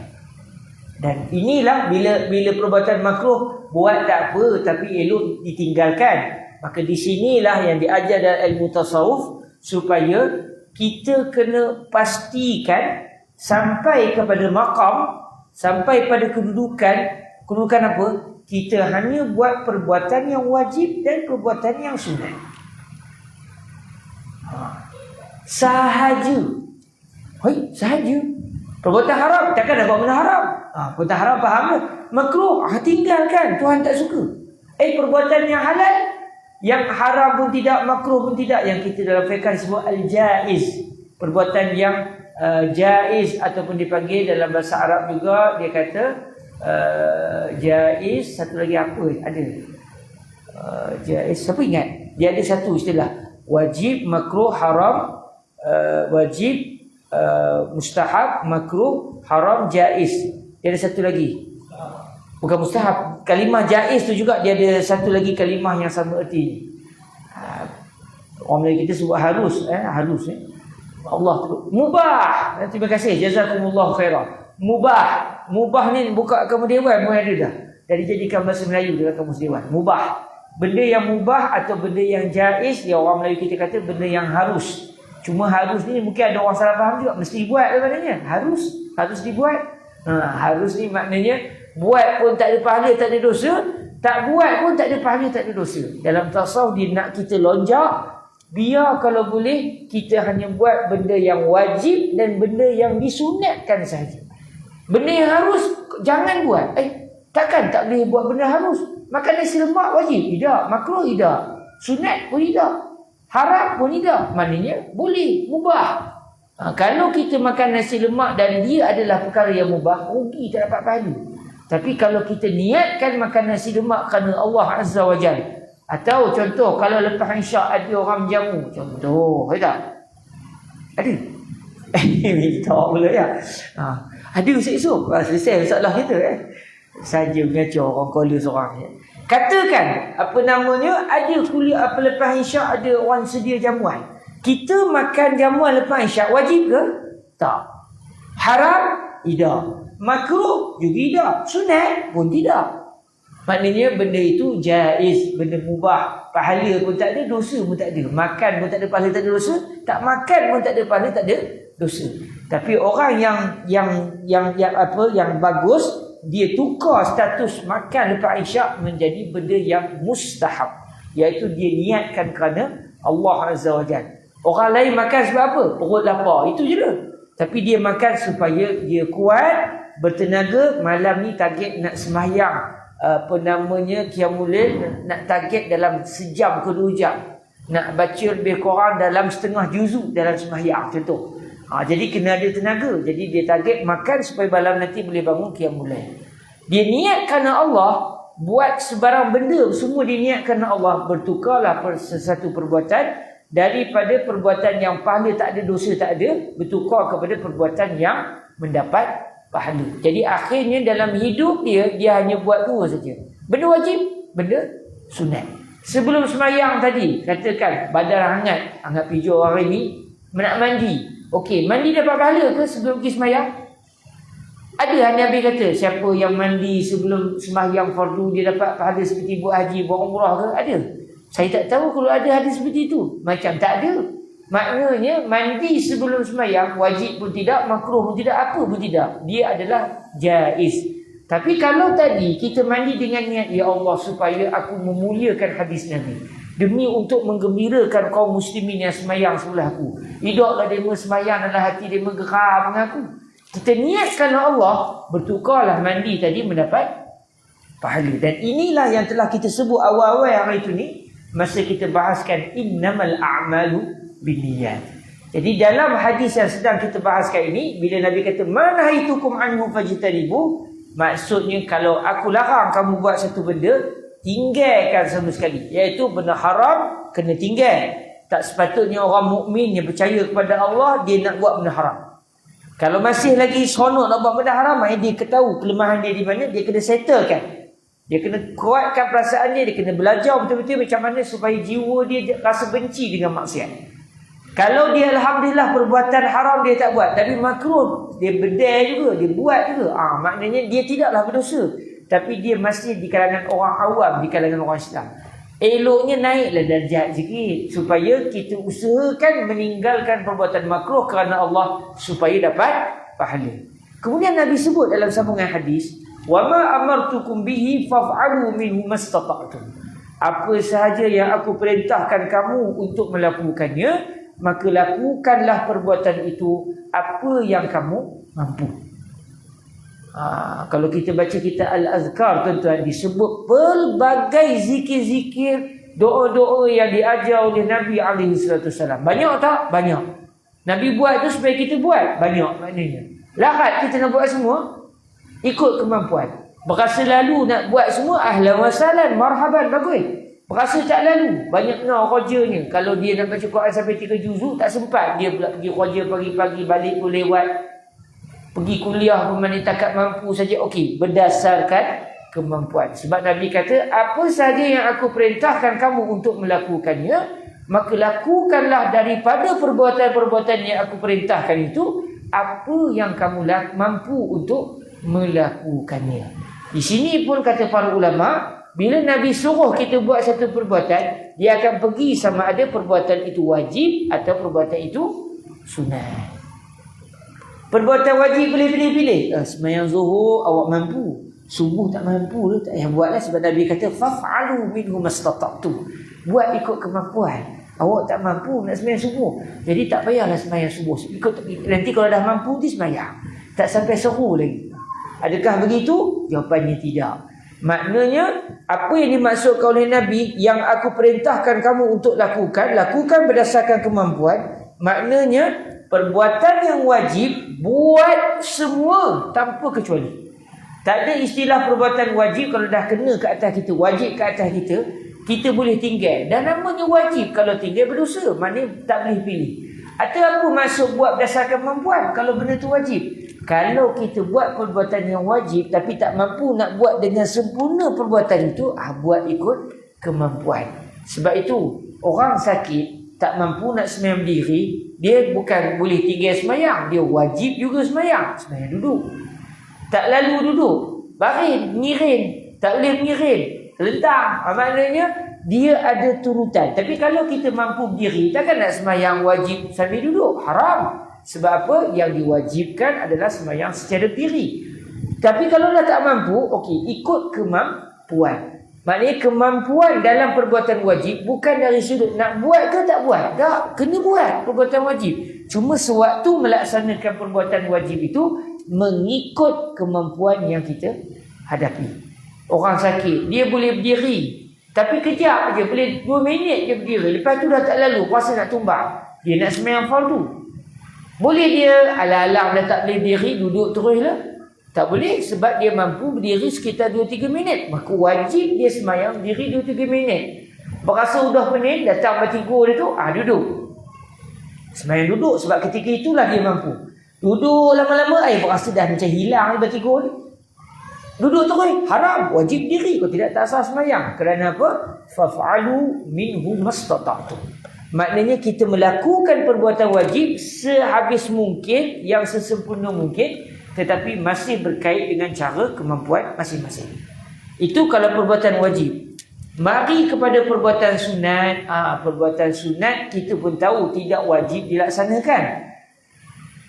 Dan inilah bila perbuatan makruh buat tak apa tapi elok ditinggalkan. Maka di sinilah yang diajar dalam ilmu tasawuf, supaya kita kena pastikan sampai kepada maqam, sampai pada kedudukan apa? Kita hanya buat perbuatan yang wajib dan perbuatan yang sunat. Sahaja. Sahaja. Perbuatan haram, takkan nak buat benda haram. Perbuatan haram faham ke? Makruh, tinggalkan, Tuhan tak suka. Perbuatan yang halal, yang haram pun tidak, makruh pun tidak, yang kita dalam fiqh disebut al-jaiz. Perbuatan yang jaiz, ataupun dipanggil dalam bahasa Arab juga, dia kata jaiz, satu lagi apa ada, jaiz, siapa ingat? Dia ada satu istilah, wajib, makruh, haram, wajib, mustahab, makruh, haram, jaiz. Dia ada satu lagi, bukan mustahab, kalimah jaiz tu juga dia ada satu lagi kalimah yang sama erti. Orang Melayu kita sebut harus, harus Allah tu mubah. Terima kasih, jazakumullah khairan. Mubah ni buka kamu dewan pun ada dah. Jadi jadikan bahasa Melayu dalam kamus dewan. Mubah, benda yang mubah atau benda yang jaiz, dia orang Melayu kita kata benda yang harus. Cuma harus ni mungkin ada orang salah faham juga, mesti buat maknanya. Harus dibuat. Harus ni maknanya buat pun tak ada pahala, tak ada dosa, tak buat pun tak ada pahala, tak ada dosa. Dalam tasawuf dia nak kita lonjak, biar kalau boleh kita hanya buat benda yang wajib dan benda yang disunatkan saja. Benda yang harus jangan buat. Takkan tak boleh buat benda harus? Makan nasi lemak wajib? Tidak. Makruh? Tidak. Sunat pun tidak. Haram pun tidak. Maknanya boleh, mubah. Kalau kita makan nasi lemak dan dia adalah perkara yang mubah, rugi, tak dapat pahala. Tapi kalau kita niatkan makan nasi lemak kerana Allah Azza wa Jalla, atau contoh kalau lepas isyak ada orang menjamu, contoh, ada? Ada? Tak pula ya. Ada esok-esok. Selesai masalah kita saja mengajar orang Kuala seorang. Katakan apa namanya, ada kuliah apa lepas isyak, ada orang sedia jamuan. Kita makan jamuan lepas isyak wajib ke? Tak. Haram? Tidak. Makruh? Juga tidak. Sunat pun tidak. Maknanya benda itu jaiz, benda mubah. Pahala pun tak ada, dosa pun tak ada. Makan pun tak ada pahala, tak ada dosa. Tak makan pun tak ada pahala, tak ada dosa. Tapi orang yang bagus, dia tukar status makan lepas isyak menjadi benda yang mustahab, iaitu dia niatkan kerana Allah Azza wa Jalla. Orang lain makan sebab apa? Perut lapar, itu je lah. Tapi dia makan supaya dia kuat, bertenaga. Malam ni target nak sembahyang, qiyamul lail, nak target dalam sejam ke 2 jam, nak baca lebih kurang dalam setengah juzuk dalam sembahyang, contoh. Jadi kena ada tenaga. Jadi dia target makan supaya malam nanti boleh bangun qiyamul lail. Dia niat kerana Allah, buat sebarang benda semua dia niat kerana Allah. Bertukarlah sesuatu perbuatan daripada perbuatan yang pahala tak ada, dosa tak ada, bertukar kepada perbuatan yang mendapat pahala. Jadi akhirnya dalam hidup dia hanya buat 2 saja. Benda wajib, benda sunat. Sebelum sembahyang tadi, katakan badan hangat pijo hari ni, nak mandi. Okey, mandi dapat pahala ke sebelum pergi sembahyang? Ada Nabi kata, siapa yang mandi sebelum sembahyang fardu dia dapat pahala seperti buat haji, buat umrah ke? Ada. Saya tak tahu kalau ada hadis seperti itu. Macam tak ada. Maknanya mandi sebelum sembahyang wajib pun tidak, makruh pun tidak, apa pun tidak. Dia adalah jaiz. Tapi kalau tadi kita mandi dengan niat, ya Allah, supaya aku memuliakan hadis Nabi, demi untuk menggembirakan kaum muslimin yang sembahyang sebelahku, hiduplah dia sembahyang dalam hati dia geram dengan aku. Kita niatkan Allah, bertukarlah mandi tadi mendapat pahala. Dan inilah yang telah kita sebut awal-awal hari itu ni, masa kita bahaskan innamal a'malu binniyat. Jadi dalam hadis yang sedang kita bahaskan ini, bila Nabi kata manahitukum anhu fajtanibu, maksudnya kalau aku larang kamu buat satu benda, tinggalkan sama sekali. Iaitu benda haram kena tinggal. Tak sepatutnya orang mukmin yang percaya kepada Allah dia nak buat benda haram. Kalau masih lagi seronok nak buat benda haram, dia ketahui kelemahan dia di mana, dia kena settlekan. Dia kena kuatkan perasaan dia kena belajar betul-betul macam mana supaya jiwa dia rasa benci dengan maksiat. Kalau dia alhamdulillah perbuatan haram dia tak buat, tapi makruh dia berdaya juga, dia buat juga, maknanya dia tidaklah berdosa. Tapi dia masih di kalangan orang awam, di kalangan orang Islam. Eloknya naiklah darjat sikit, supaya kita usahakan meninggalkan perbuatan makruh kerana Allah, supaya dapat pahala. Kemudian Nabi sebut dalam sambungan hadis, wa ma amartukum bihi faf'alu minhu mastata'tum. Apa sahaja yang aku perintahkan kamu untuk melakukannya, maka lakukanlah perbuatan itu apa yang kamu mampu. Kalau kita baca kitab Al-Azkar, tuan-tuan, disebut pelbagai zikir-zikir, doa-doa yang diajar oleh Nabi SAW. Banyak tak? Banyak. Nabi buat tu supaya kita buat? Banyak maknanya. Larat kita nak buat semua? Ikut kemampuan. Berasa lalu nak buat semua, ahlan wa sahlan, marhaban, bagus. Berasa tak lalu, banyak kerjanya. Kalau dia nak baca Quran sampai 3 juzuk, tak sempat. Dia pula pergi kerja pagi-pagi, balik pun lewat. Pergi kuliah pun mana takat mampu saja. Okey, berdasarkan kemampuan. Sebab Nabi kata, apa sahaja yang aku perintahkan kamu untuk melakukannya, maka lakukanlah daripada perbuatan-perbuatan yang aku perintahkan itu, apa yang kamu mampu untuk melakukannya. Di sini pun kata para ulama, bila Nabi suruh kita buat satu perbuatan, dia akan pergi sama ada perbuatan itu wajib atau perbuatan itu sunat. Perbuatan wajib boleh pilih-pilih. Sembahyang zuhur awak mampu, subuh tak mampu, tak payah buatlah. Sebab Nabi kata faf'alu minhu mastata'tum. Buat ikut kemampuan. Awak tak mampu nak sembahyang subuh, jadi tak payahlah sembahyang subuh. Nanti kalau dah mampu nanti sembahyang. Tak sampai suruh lagi. Adakah begitu? Jawapannya tidak. Maknanya apa yang dimaksudkan oleh Nabi, yang aku perintahkan kamu untuk lakukan berdasarkan kemampuan. Maknanya perbuatan yang wajib buat semua tanpa kecuali. Tak ada istilah perbuatan wajib kalau dah kena ke atas kita, wajib ke atas kita, kita boleh tinggal. Dan namanya wajib, kalau tinggal berdosa, maknanya tak boleh pilih. Atau apa maksud buat berdasarkan kemampuan kalau benda tu wajib? Kalau kita buat perbuatan yang wajib tapi tak mampu nak buat dengan sempurna perbuatan itu, buat ikut kemampuan. Sebab itu orang sakit tak mampu nak sembahyang berdiri, dia bukan boleh tinggal sembahyang, dia wajib juga sembahyang. Sembahyang duduk. Tak lalu duduk, baring, ngiring, tak boleh mengiring, lentang. Maknanya dia ada turutan. Tapi kalau kita mampu berdiri, takkan nak sembahyang wajib sambil duduk? Haram. Sebab apa? Yang diwajibkan adalah sembahyang secara berdiri. Tapi kalau dah tak mampu, okey, ikut kemampuan. Maknanya kemampuan dalam perbuatan wajib bukan dari sudut nak buat ke tak buat. Tak, kena buat perbuatan wajib. Cuma sewaktu melaksanakan perbuatan wajib itu mengikut kemampuan yang kita hadapi. Orang sakit, dia boleh berdiri. Tapi kejap je, boleh 2 minit je berdiri. Lepas tu dah tak lalu, puasa nak tumbang. Dia nak sembahyang fardu. Boleh dia alang-alang dah tak boleh berdiri, duduk terus lah? Tak boleh, sebab dia mampu berdiri sekitar 2-3 minit. Maka wajib dia sembahyang berdiri 2-3 minit. Berasa udah pening, datang bertiga dia tu, duduk. Sembahyang duduk, sebab ketika itulah dia mampu. Duduk lama-lama, berasa dah macam hilang bertiga ni. Duduk terus, haram, wajib berdiri. Kalau tidak, tak sah sembahyang. Kerana apa? Faf'alu minhu mastata'tum. Maknanya kita melakukan perbuatan wajib sehabis mungkin, yang sesempurna mungkin, tetapi masih berkait dengan cara kemampuan masing-masing. Itu kalau perbuatan wajib. Mari kepada perbuatan sunat. Perbuatan sunat kita pun tahu tidak wajib dilaksanakan,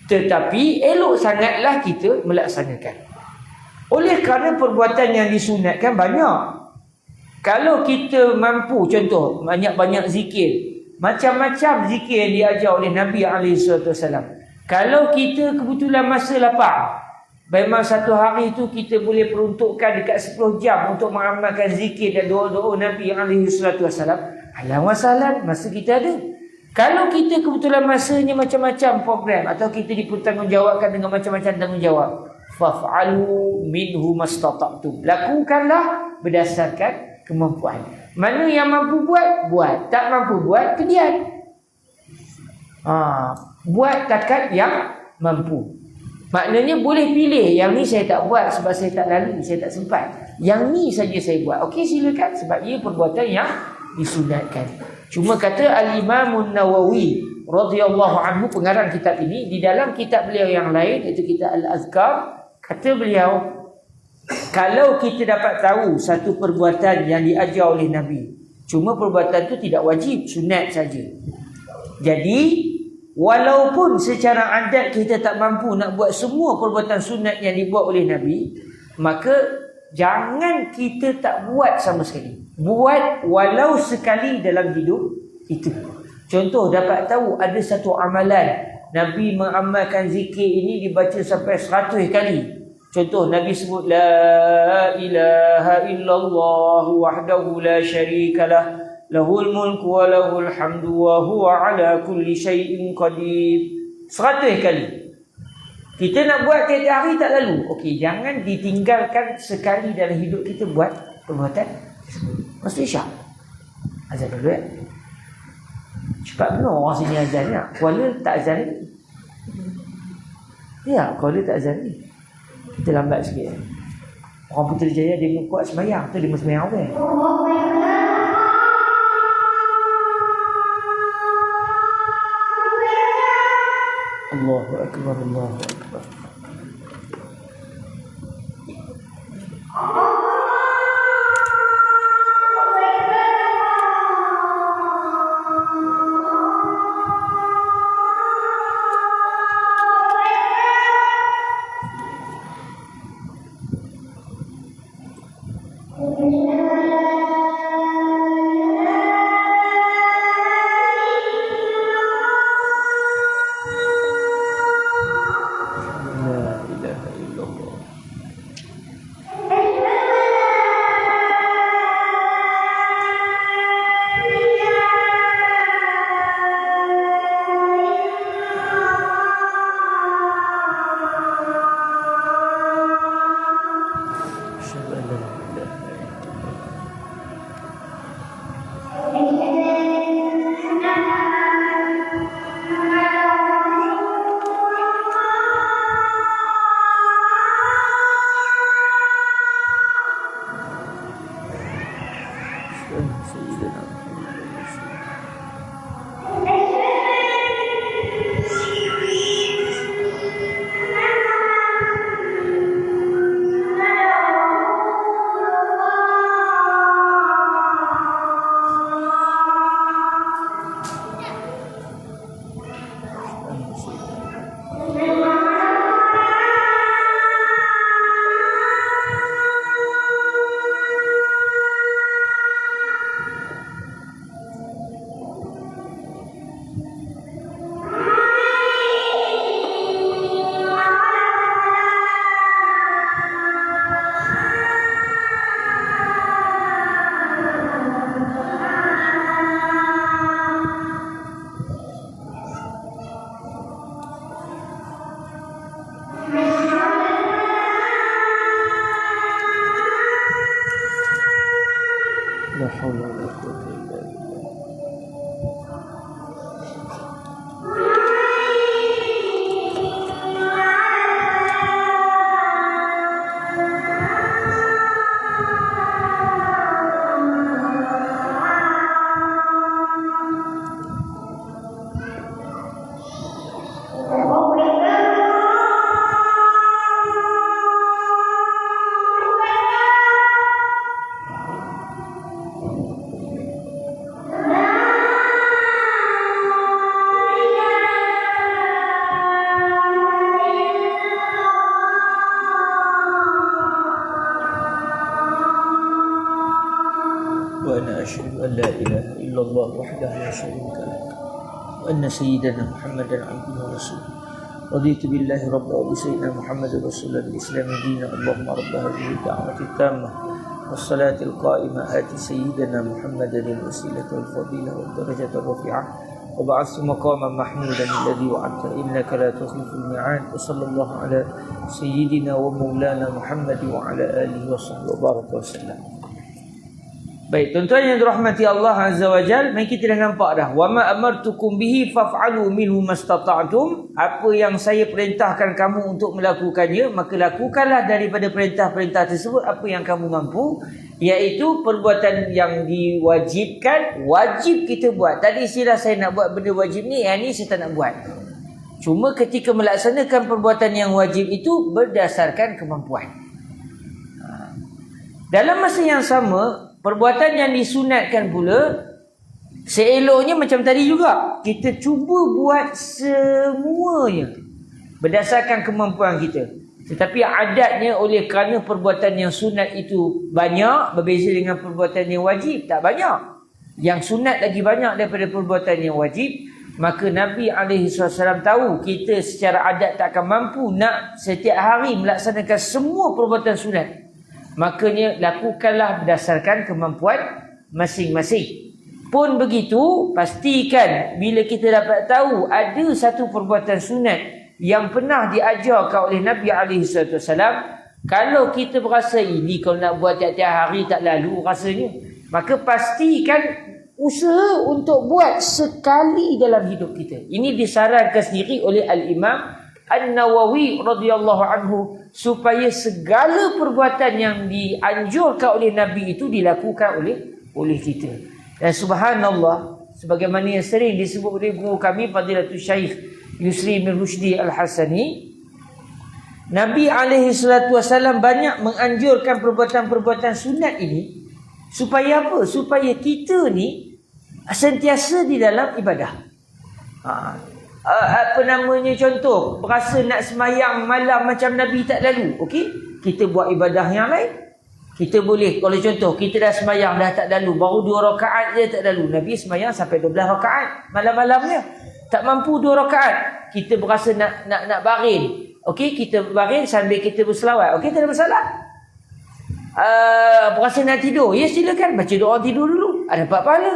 tetapi elok sangatlah kita melaksanakan. Oleh kerana perbuatan yang disunatkan banyak. Kalau kita mampu, contoh, banyak-banyak zikir, macam-macam zikir yang diajar oleh Nabi SAW. Kalau kita kebetulan masa lapang, memang satu hari itu kita boleh peruntukkan dekat 10 jam untuk mengamalkan zikir dan doa-doa Nabi SAW. Alam wasalam, masa kita ada. Kalau kita kebetulan masanya macam-macam program, atau kita dipertanggungjawabkan dengan macam-macam tanggungjawab, faf'alu minhu mastata'tum. Lakukanlah berdasarkan kemampuan. Mana yang mampu buat. Tak mampu buat, kedian. Buat takat yang mampu. Maknanya boleh pilih. Yang ni saya tak buat sebab saya tak lalu, saya tak sempat. Yang ni saja saya buat. Okey, silakan, sebab ia perbuatan yang disunatkan. Cuma kata Al-Imam Nawawi radhiyallahu anhu, pengarang kitab ini, di dalam kitab beliau yang lain, iaitu kitab Al-Azkar, kata beliau, kalau kita dapat tahu satu perbuatan yang diajar oleh Nabi, cuma perbuatan itu tidak wajib, sunat saja. Jadi, walaupun secara adat kita tak mampu nak buat semua perbuatan sunat yang dibuat oleh Nabi, maka jangan kita tak buat sama sekali. Buat walau sekali dalam hidup itu. Contoh, dapat tahu ada satu amalan, Nabi mengamalkan zikir ini dibaca sampai 100 kali. Contoh, Nabi sebut la ilaha illallah wahdahu la syarikalah, lahul mulku wa lahul hamdu wa huwa ala kulli syai'in qadir. 100 kali. Kita nak buat tiap hari tak lalu. Okey, jangan ditinggalkan sekali dalam hidup kita buat perbuatan. Masa Isyak azan dulu ya. Cepat benar orang sini azan ya. Kuala tak azan ni. Ya, Kuala tak azan ni. Kita lambat sikit. Orang Putrajaya dia kuat sembahyang, tu dia sembahyang apa? Allahu akbar, Allahu akbar. sayyidina la haula wala quwwata illa billah. وأنا أشهد أن لا إله إلا الله وحده لا شريك له وأن سيدنا محمدا عبده ورسوله رضيت بالله ربا وبسيدنا محمد رسول الإسلام دينا اللهم رب هذه الدعوة التامة والصلاة القائمة آت سيدنا محمدا الوسيلة والفضيلة والدرجة الرفيعة وبعث مقاما محمودا الذي وعدت إنك لا تخلف الميعاد وصلى الله على سيدنا ومولانا محمد وعلى آله وصحبه وبارك وسلم. Baik, tuan-tuan yang dirahmati Allah Azza wa Jal, mari kita dah nampak dah. Wa ma amartukum bihi faf'alu minhu mastata'tum. Apa yang saya perintahkan kamu untuk melakukannya, maka lakukanlah daripada perintah-perintah tersebut apa yang kamu mampu, iaitu perbuatan yang diwajibkan, wajib kita buat. Tadi istilah saya nak buat benda wajib ni, yang ni saya tak nak buat. Cuma ketika melaksanakan perbuatan yang wajib itu berdasarkan kemampuan. Dalam masa yang sama, perbuatan yang disunatkan pula seeloknya macam tadi juga. Kita cuba buat semuanya berdasarkan kemampuan kita. Tetapi adatnya oleh kerana perbuatan yang sunat itu banyak, berbeza dengan perbuatan yang wajib tak banyak. Yang sunat lagi banyak daripada perbuatan yang wajib. Maka Nabi SAW tahu kita secara adat tak akan mampu nak setiap hari melaksanakan semua perbuatan sunat. Makanya lakukanlah berdasarkan kemampuan masing-masing. Pun begitu, pastikan bila kita dapat tahu ada satu perbuatan sunat yang pernah diajarkan oleh Nabi SAW, kalau kita berasa ini kalau nak buat tiap-tiap hari tak lalu rasanya, maka pastikan usaha untuk buat sekali dalam hidup kita. Ini disarankan sendiri oleh Al-Imam An-Nawawi radhiyallahu anhu, supaya segala perbuatan yang dianjurkan oleh Nabi itu dilakukan oleh kita. Dan subhanallah, sebagaimana yang sering disebut oleh guru kami Fadilatul Syekh Yusri bin Rushdi Al-Hasani, Nabi SAW banyak menganjurkan perbuatan-perbuatan sunat ini supaya apa? Supaya kita ni sentiasa di dalam ibadah. Apa namanya, contoh, berasa nak semayang malam macam Nabi tak lalu, okey, kita buat ibadah yang lain. Kita boleh, kalau contoh kita dah semayang dah tak lalu, baru 2 rakaat je tak lalu, Nabi semayang sampai 12 rakaat malam-malamnya. Tak mampu 2 rakaat, kita berasa nak baring, okey, kita baring sambil kita berselawat, okey, tak ada masalah. Berasa nak tidur, ya silakan, baca doa tidur dulu, ada dapat pahala.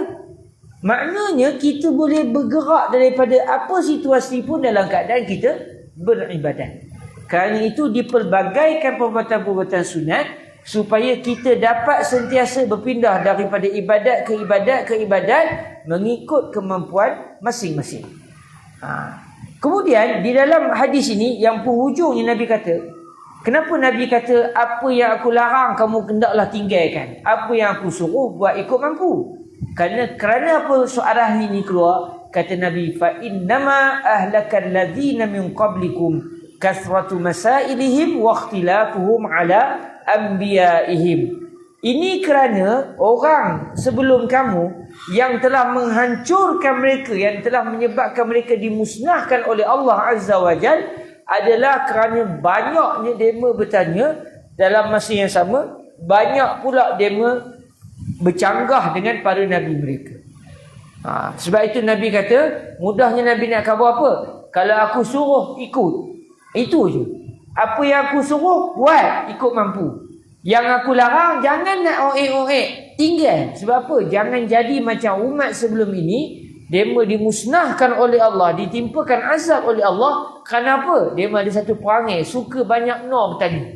Maknanya kita boleh bergerak daripada apa situasi pun dalam keadaan kita beribadat. Kerana itu dipelbagaikan perbuatan-perbuatan sunat supaya kita dapat sentiasa berpindah daripada ibadat ke ibadat ke ibadat mengikut kemampuan masing-masing. Kemudian di dalam hadis ini yang penghujungnya Nabi kata, kenapa Nabi kata apa yang aku larang kamu hendaklah tinggalkan, apa yang aku suruh buat ikut mampu. Kerana apa suarah ini keluar? Kata Nabi, fa innama ahlakal ladzina min qablikum kasratu masailihim wa ikhtilafuhum ala anbiyaihim. Ini kerana orang sebelum kamu yang telah menghancurkan mereka, yang telah menyebabkan mereka dimusnahkan oleh Allah Azza wa Jal, adalah kerana banyaknya dema bertanya dalam masa yang sama, banyak pula dema bercanggah dengan para nabi mereka. Sebab itu Nabi kata, mudahnya Nabi nak khabar apa? Kalau aku suruh, ikut. Itu je. Apa yang aku suruh, buat, ikut mampu. Yang aku larang, jangan nak oek-oek, tinggal. Sebab apa? Jangan jadi macam umat sebelum ini, dema dimusnahkan oleh Allah, ditimpakan azab oleh Allah. Kenapa? Dema ada satu perangai, suka banyak bertanya.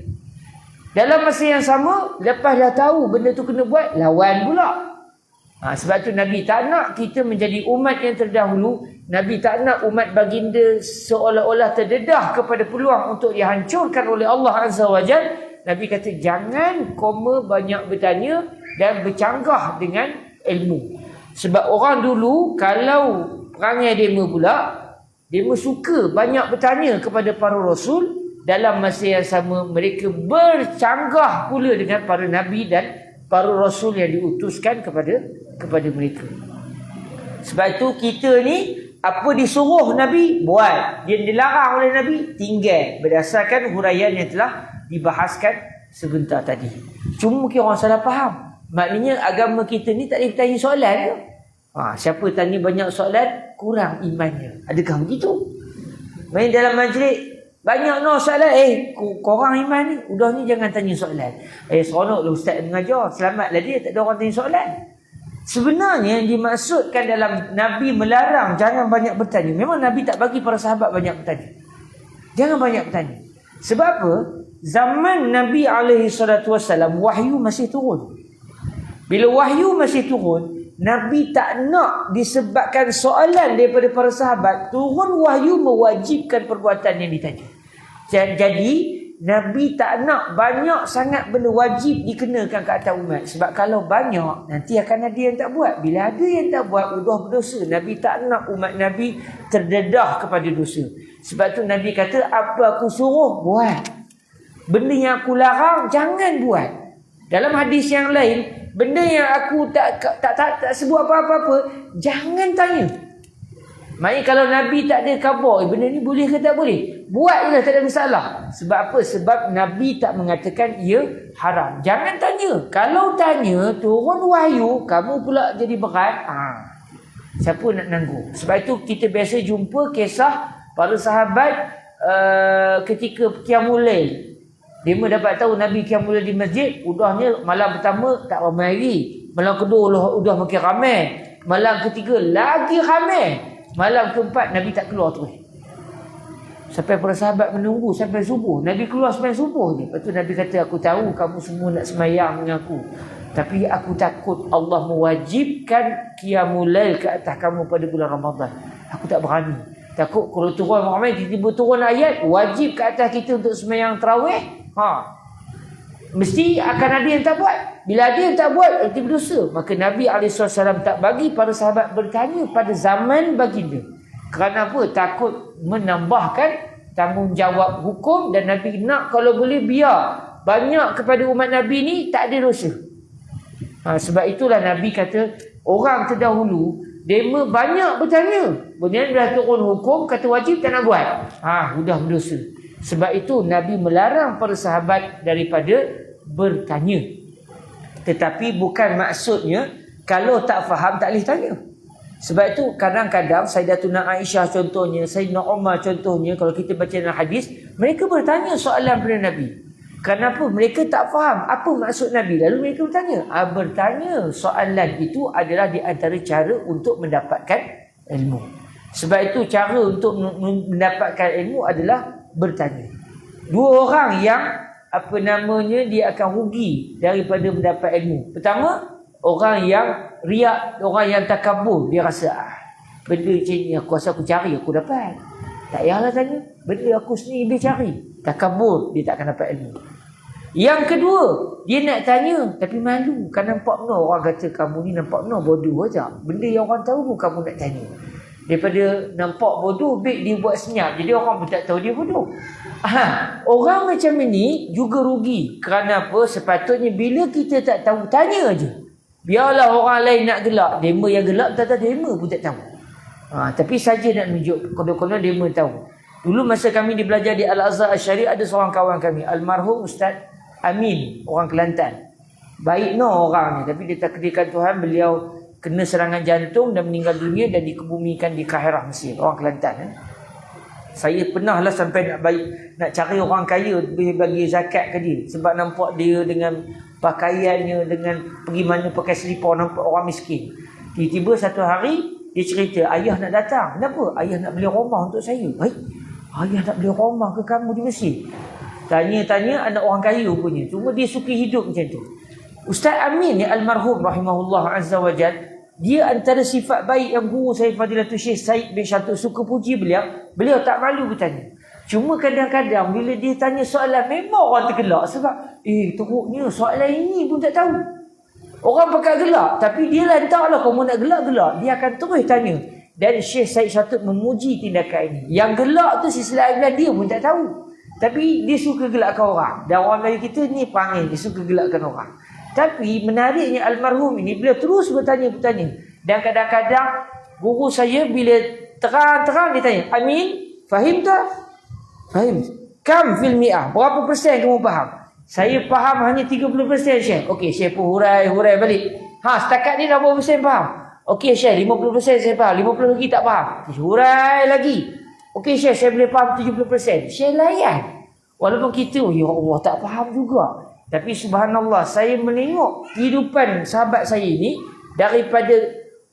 Dalam masa yang sama, lepas dah tahu benda tu kena buat, lawan pula. Sebab tu Nabi tak nak kita menjadi umat yang terdahulu. Nabi tak nak umat baginda seolah-olah terdedah kepada peluang untuk dihancurkan oleh Allah Azza wa Jal. Nabi kata jangan banyak bertanya dan bercanggah dengan ilmu. Sebab orang dulu kalau perangai dema pula, dema suka banyak bertanya kepada para rasul. Dalam masa yang sama mereka bercanggah pula dengan para nabi dan para rasul yang diutuskan kepada mereka. Sebab itu kita ni apa disuruh Nabi buat, dia dilarang oleh Nabi tinggal, berdasarkan huraian yang telah dibahaskan sebentar tadi. Cuma mungkin orang salah faham. Maknanya agama kita ni tak boleh tanya soalan ke? Siapa tanya banyak soalan, kurang imannya. Adakah begitu? Main dalam majlis banyak soalan. Korang iman ni, udah ni jangan tanya soalan. Seronoklah ustaz mengajar, selamatlah dia, tak ada orang tanya soalan. Sebenarnya yang dimaksudkan dalam Nabi melarang jangan banyak bertanya. Memang Nabi tak bagi para sahabat banyak bertanya. Jangan banyak bertanya. Sebab apa? Zaman Nabi SAW wahyu masih turun. Bila wahyu masih turun, Nabi tak nak disebabkan soalan daripada para sahabat, turun wahyu mewajibkan perbuatan yang ditanya. Jadi Nabi tak nak banyak sangat benda wajib dikenakan ke atas umat. Sebab kalau banyak, nanti akan ada yang tak buat. Bila ada yang tak buat, udah berdosa. Nabi tak nak umat Nabi terdedah kepada dosa. Sebab tu Nabi kata, apa aku suruh, buat. Benda yang aku larang, jangan buat. Dalam hadis yang lain, benda yang aku tak sebut apa-apa, jangan tanya. Maknanya kalau Nabi tak ada khabar, benda ni boleh ke tak boleh? Buat je lah, tak ada masalah. Sebab apa? Sebab Nabi tak mengatakan ia haram. Jangan tanya. Kalau tanya, turun wahyu, kamu pula jadi berat. Siapa nak nanggung? Sebab itu kita biasa jumpa kisah para sahabat ketika Qiyamul Lail. Dia dapat tahu Nabi Qiyamul Lail di masjid, udahnya malam pertama tak ramai lagi. Malam kedua udah makin ramai. Malam ketiga lagi ramai. Malam keempat Nabi tak keluar terus. Sampai para sahabat menunggu sampai subuh. Nabi keluar sampai subuh je. Lepas tu Nabi kata, aku tahu kamu semua nak semayang dengan aku. Tapi aku takut Allah mewajibkan Qiyamul Lail ke atas kamu pada bulan Ramadan. Aku tak berani. Takut kalau turun ramai, tiba-tiba turun ayat, wajib ke atas kita untuk semayang tarawih. Mesti akan ada yang tak buat. Bila ada yang tak buat, itu berdosa. Maka Nabi SAW tak bagi para sahabat bertanya pada zaman baginda. Kerana apa? Takut menambahkan tanggungjawab hukum. Dan Nabi nak kalau boleh biar banyak kepada umat Nabi ni tak ada dosa. Sebab itulah Nabi kata, orang terdahulu dema banyak bertanya. Kemudian dah turun hukum, kata wajib tak nak buat. Sudah berdosa. Sebab itu Nabi melarang para sahabat daripada bertanya. Tetapi bukan maksudnya kalau tak faham tak boleh tanya. Sebab itu kadang-kadang Sayyidatuna Aisyah contohnya, Sayyidina Umar contohnya, kalau kita baca dalam hadis, mereka bertanya soalan kepada Nabi. Kenapa? Mereka tak faham apa maksud Nabi. Lalu mereka bertanya. Bertanya soalan itu adalah di antara cara untuk mendapatkan ilmu. Sebab itu cara untuk mendapatkan ilmu adalah bertanya. Dua orang yang dia akan rugi daripada mendapat ilmu. Pertama, orang yang riak, orang yang takabur. Dia rasa benda macam ni aku rasa aku cari, aku dapat. Tak payahlah tanya. Benda aku sendiri dia cari. Takabur, dia tak akan dapat ilmu. Yang kedua, dia nak tanya tapi malu. Kan nampak benar orang kata kamu ni nampak benar bodoh aja. Benda yang orang tahu pun kamu nak tanya. Daripada nampak bodoh, baik dia buat senyap. Jadi orang pun tak tahu dia bodoh. Orang macam ini juga rugi. Kerana apa? Sepatutnya bila kita tak tahu, tanya aja. Biarlah orang lain nak gelak. Dema yang gelak tak tahu, dema pun tak tahu. Tapi saja nak tunjuk konon-konon dema tahu. Dulu masa kami belajar di Al-Azhar Al-Syari, ada seorang kawan kami, almarhum Ustaz Amin, orang Kelantan. Baik orang ni, tapi ditakdirkan Tuhan beliau kena serangan jantung dan meninggal dunia dan dikebumikan di Kahirah, Mesir. Orang Kelantan. Saya pernah lah sampai nak cari orang kaya bagi zakat ke dia. Sebab nampak dia dengan pakaiannya, dengan pergi mana pakai selipar, nampak orang miskin. Tiba-tiba satu hari dia cerita, ayah nak datang. Kenapa? Ayah nak beli rumah untuk saya. Ayah nak beli rumah ke kamu di Mesir? Tanya-tanya anak orang kaya punya. Cuma dia suka hidup macam tu. Ustaz Amin ni almarhum rahimahullah azza wa jal, dia antara sifat baik yang guru saya Fadilatul Syekh Said bin Syatun suka puji beliau tak malu bertanya. Cuma kadang-kadang bila dia tanya soalan memang orang tergelak sebab teruknya soalan ini pun tak tahu. Orang pakai gelak tapi dia lantaklah kamu nak gelak. Dia akan terus tanya. Dan Syekh Said Syatun memuji tindakan ini. Yang gelak tu sisi lain dia pun tak tahu. Tapi dia suka gelakkan orang. Dan orang Melayu kita ni panggil, dia suka gelakkan orang. Tapi menariknya almarhum ini, beliau terus bertanya-bertanya. Dan kadang-kadang guru saya bila terang-terang dia tanya, Amin, fahim tak? Fahim. Kam fil mi'ah? Berapa persen kamu faham? Saya faham hanya 30% Syekh. Okey, Syekh pun hurai balik. Setakat ni dah berapa persen faham? Okey Syekh, 50% saya faham. 50% lagi tak faham. Hurai lagi. Okey Syekh, saya boleh faham 70%. Syekh layan. Walaupun kita, ya Allah, tak faham juga. Tapi subhanallah, saya menengok kehidupan sahabat saya ini, daripada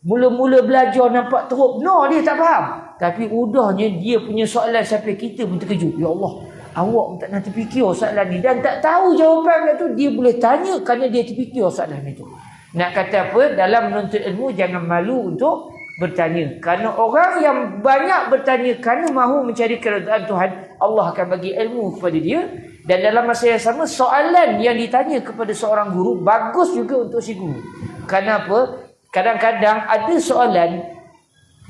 mula-mula belajar nampak teruk, dia tak faham. Tapi udahnya dia punya soalan sampai kita pun terkejut. Ya Allah, awak pun tak nak terfikir soalan ni. Dan tak tahu jawapan tu, dia boleh tanya kerana dia terfikir soalan itu. Nak kata apa? Dalam menuntut ilmu, jangan malu untuk bertanya. Kerana orang yang banyak bertanya kerana mahu mencari keridhaan Tuhan, Allah akan bagi ilmu kepada dia. Dan dalam masa yang sama, soalan yang ditanya kepada seorang guru bagus juga untuk si guru. Kerana apa? Kadang-kadang ada soalan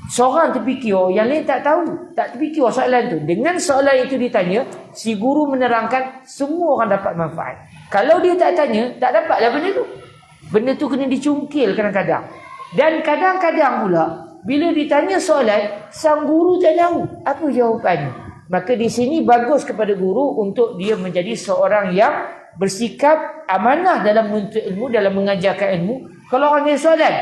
seorang terfikir, yang lain tak tahu, tak terfikir soalan tu. Dengan soalan itu ditanya, si guru menerangkan, semua orang dapat manfaat. Kalau dia tak tanya, tak dapatlah benda tu. Benda tu kena dicungkil kadang-kadang. Dan kadang-kadang pula bila ditanya soalan, sang guru tak tahu apa jawapannya. Maka di sini bagus kepada guru untuk dia menjadi seorang yang bersikap amanah dalam menuntut ilmu, dalam mengajarkan ilmu. Kalau orang tanya soalan,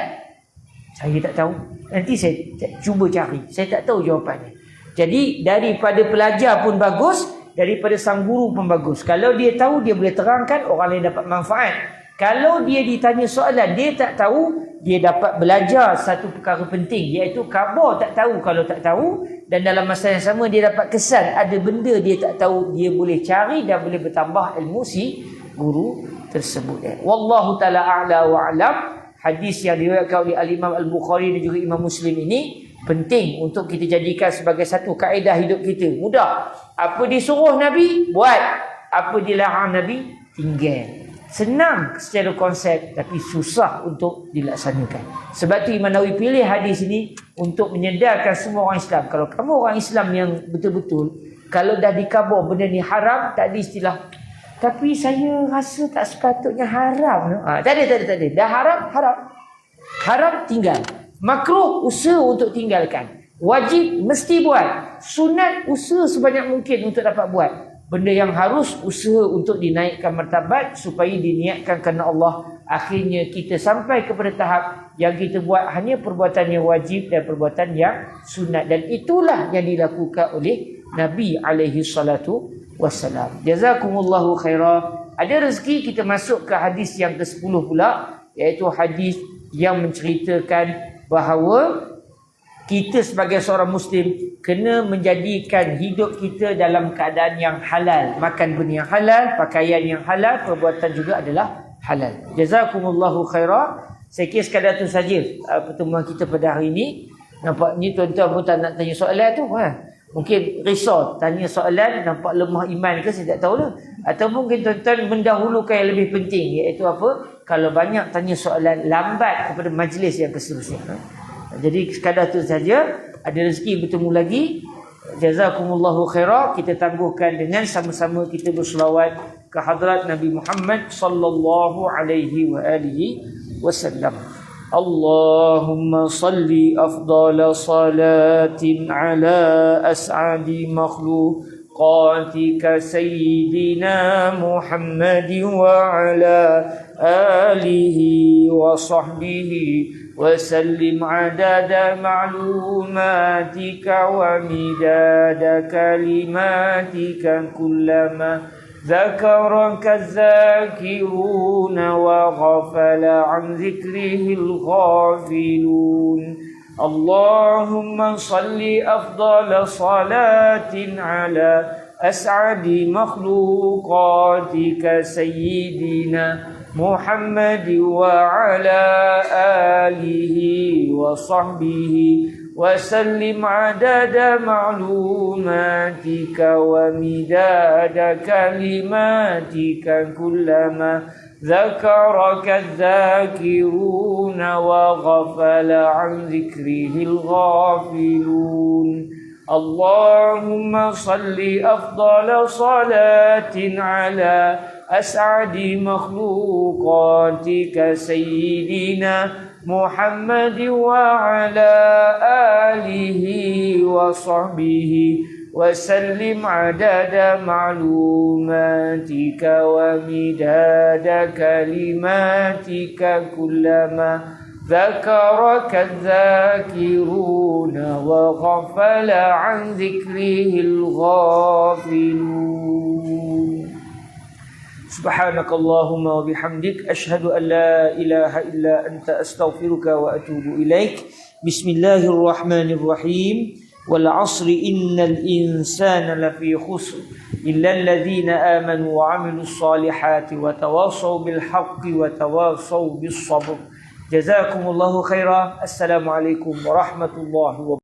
saya tak tahu, nanti saya cuba cari, saya tak tahu jawapannya. Jadi daripada pelajar pun bagus, daripada sang guru pun bagus. Kalau dia tahu, dia boleh terangkan, orang lain dapat manfaat. Kalau dia ditanya soalan, dia tak tahu, dia dapat belajar satu perkara penting, iaitu khabar tak tahu kalau tak tahu. Dan dalam masa yang sama, dia dapat kesan ada benda dia tak tahu, dia boleh cari dan boleh bertambah ilmu si guru tersebut. Wallahu ta'ala a'la wa a'lam. Hadis yang diriwayatkan oleh Al-Imam Al-Bukhari dan juga Imam Muslim ini penting untuk kita jadikan sebagai satu kaedah hidup kita. Mudah. Apa disuruh Nabi, buat. Apa dilarang Nabi, tinggal. Senang secara konsep, tapi susah untuk dilaksanakan. Sebab tu Imam Nawawi pilih hadis ini untuk menyedarkan semua orang Islam. Kalau kamu orang Islam yang betul-betul, kalau dah dikabur benda ni haram, tak ada istilah, tapi saya rasa tak sepatutnya haram. Tak ada. Dah haram, haram tinggal. Makruh, usaha untuk tinggalkan. Wajib, mesti buat. Sunat, usaha sebanyak mungkin untuk dapat buat. Benda yang harus, usaha untuk dinaikkan martabat supaya diniatkan kerana Allah. Akhirnya kita sampai kepada tahap yang kita buat hanya perbuatan yang wajib dan perbuatan yang sunat. Dan itulah yang dilakukan oleh Nabi alaihi salatu wassalam. Jazakumullahu khairah. Ada rezeki kita masuk ke hadis yang ke-10 pula, iaitu hadis yang menceritakan bahawa kita sebagai seorang Muslim kena menjadikan hidup kita dalam keadaan yang halal. Makan benda yang halal, pakaian yang halal, perbuatan juga adalah halal. Jazakumullahu khairah. Saya kira sekadar itu saja pertemuan kita pada hari ini. Nampaknya tuan-tuan pun tak nak tanya soalan tu. Mungkin risau, tanya soalan nampak lemah iman ke, saya tak tahulah. Atau mungkin tuan-tuan mendahulukan yang lebih penting, iaitu apa? Kalau banyak tanya soalan, lambat kepada majlis yang seterusnya. Jadi sekadar tu saja. Ada rezeki bertemu lagi. Jazakumullahu khairah. Kita tangguhkan dengan sama-sama kita berselawat ke hadrat Nabi Muhammad sallallahu alaihi wa alihi wasallam. اللهم صل أفضل صلاة على أسعد مخلوقاتك سيدنا محمد وعلى آله وصحبه وسلم عدد معلوماتك ومداد كلماتك كلما ذكرك الذاكرون وغفل عن ذكره الغافلون اللهم صل أفضل صلاة على أسعد مخلوقاتك سيدنا محمد وعلى آله وصحبه وسلم عدد معلوماتك ومداد كلماتك كلما ذكرك الذاكرون وغفل عن ذكره الغافلون اللهم صل أفضل صلاة على أسعد مخلوقاتك سيدنا محمد وعلى آله وصحبه وسلم عدد معلوماتك ومداد كلماتك كلما ذكرك الذاكرون وغفل عن ذكره الغافلون سبحانك اللهم وبحمدك أشهد أن لا إله إلا أنت أستغفرك وأتوب إليك بسم الله الرحمن الرحيم والعصر إن الإنسان لفي خسر إلا الذين آمنوا وعملوا الصالحات وتواصوا بالحق وتواصوا بالصبر جزاكم الله خيرا السلام عليكم ورحمة الله وبركاته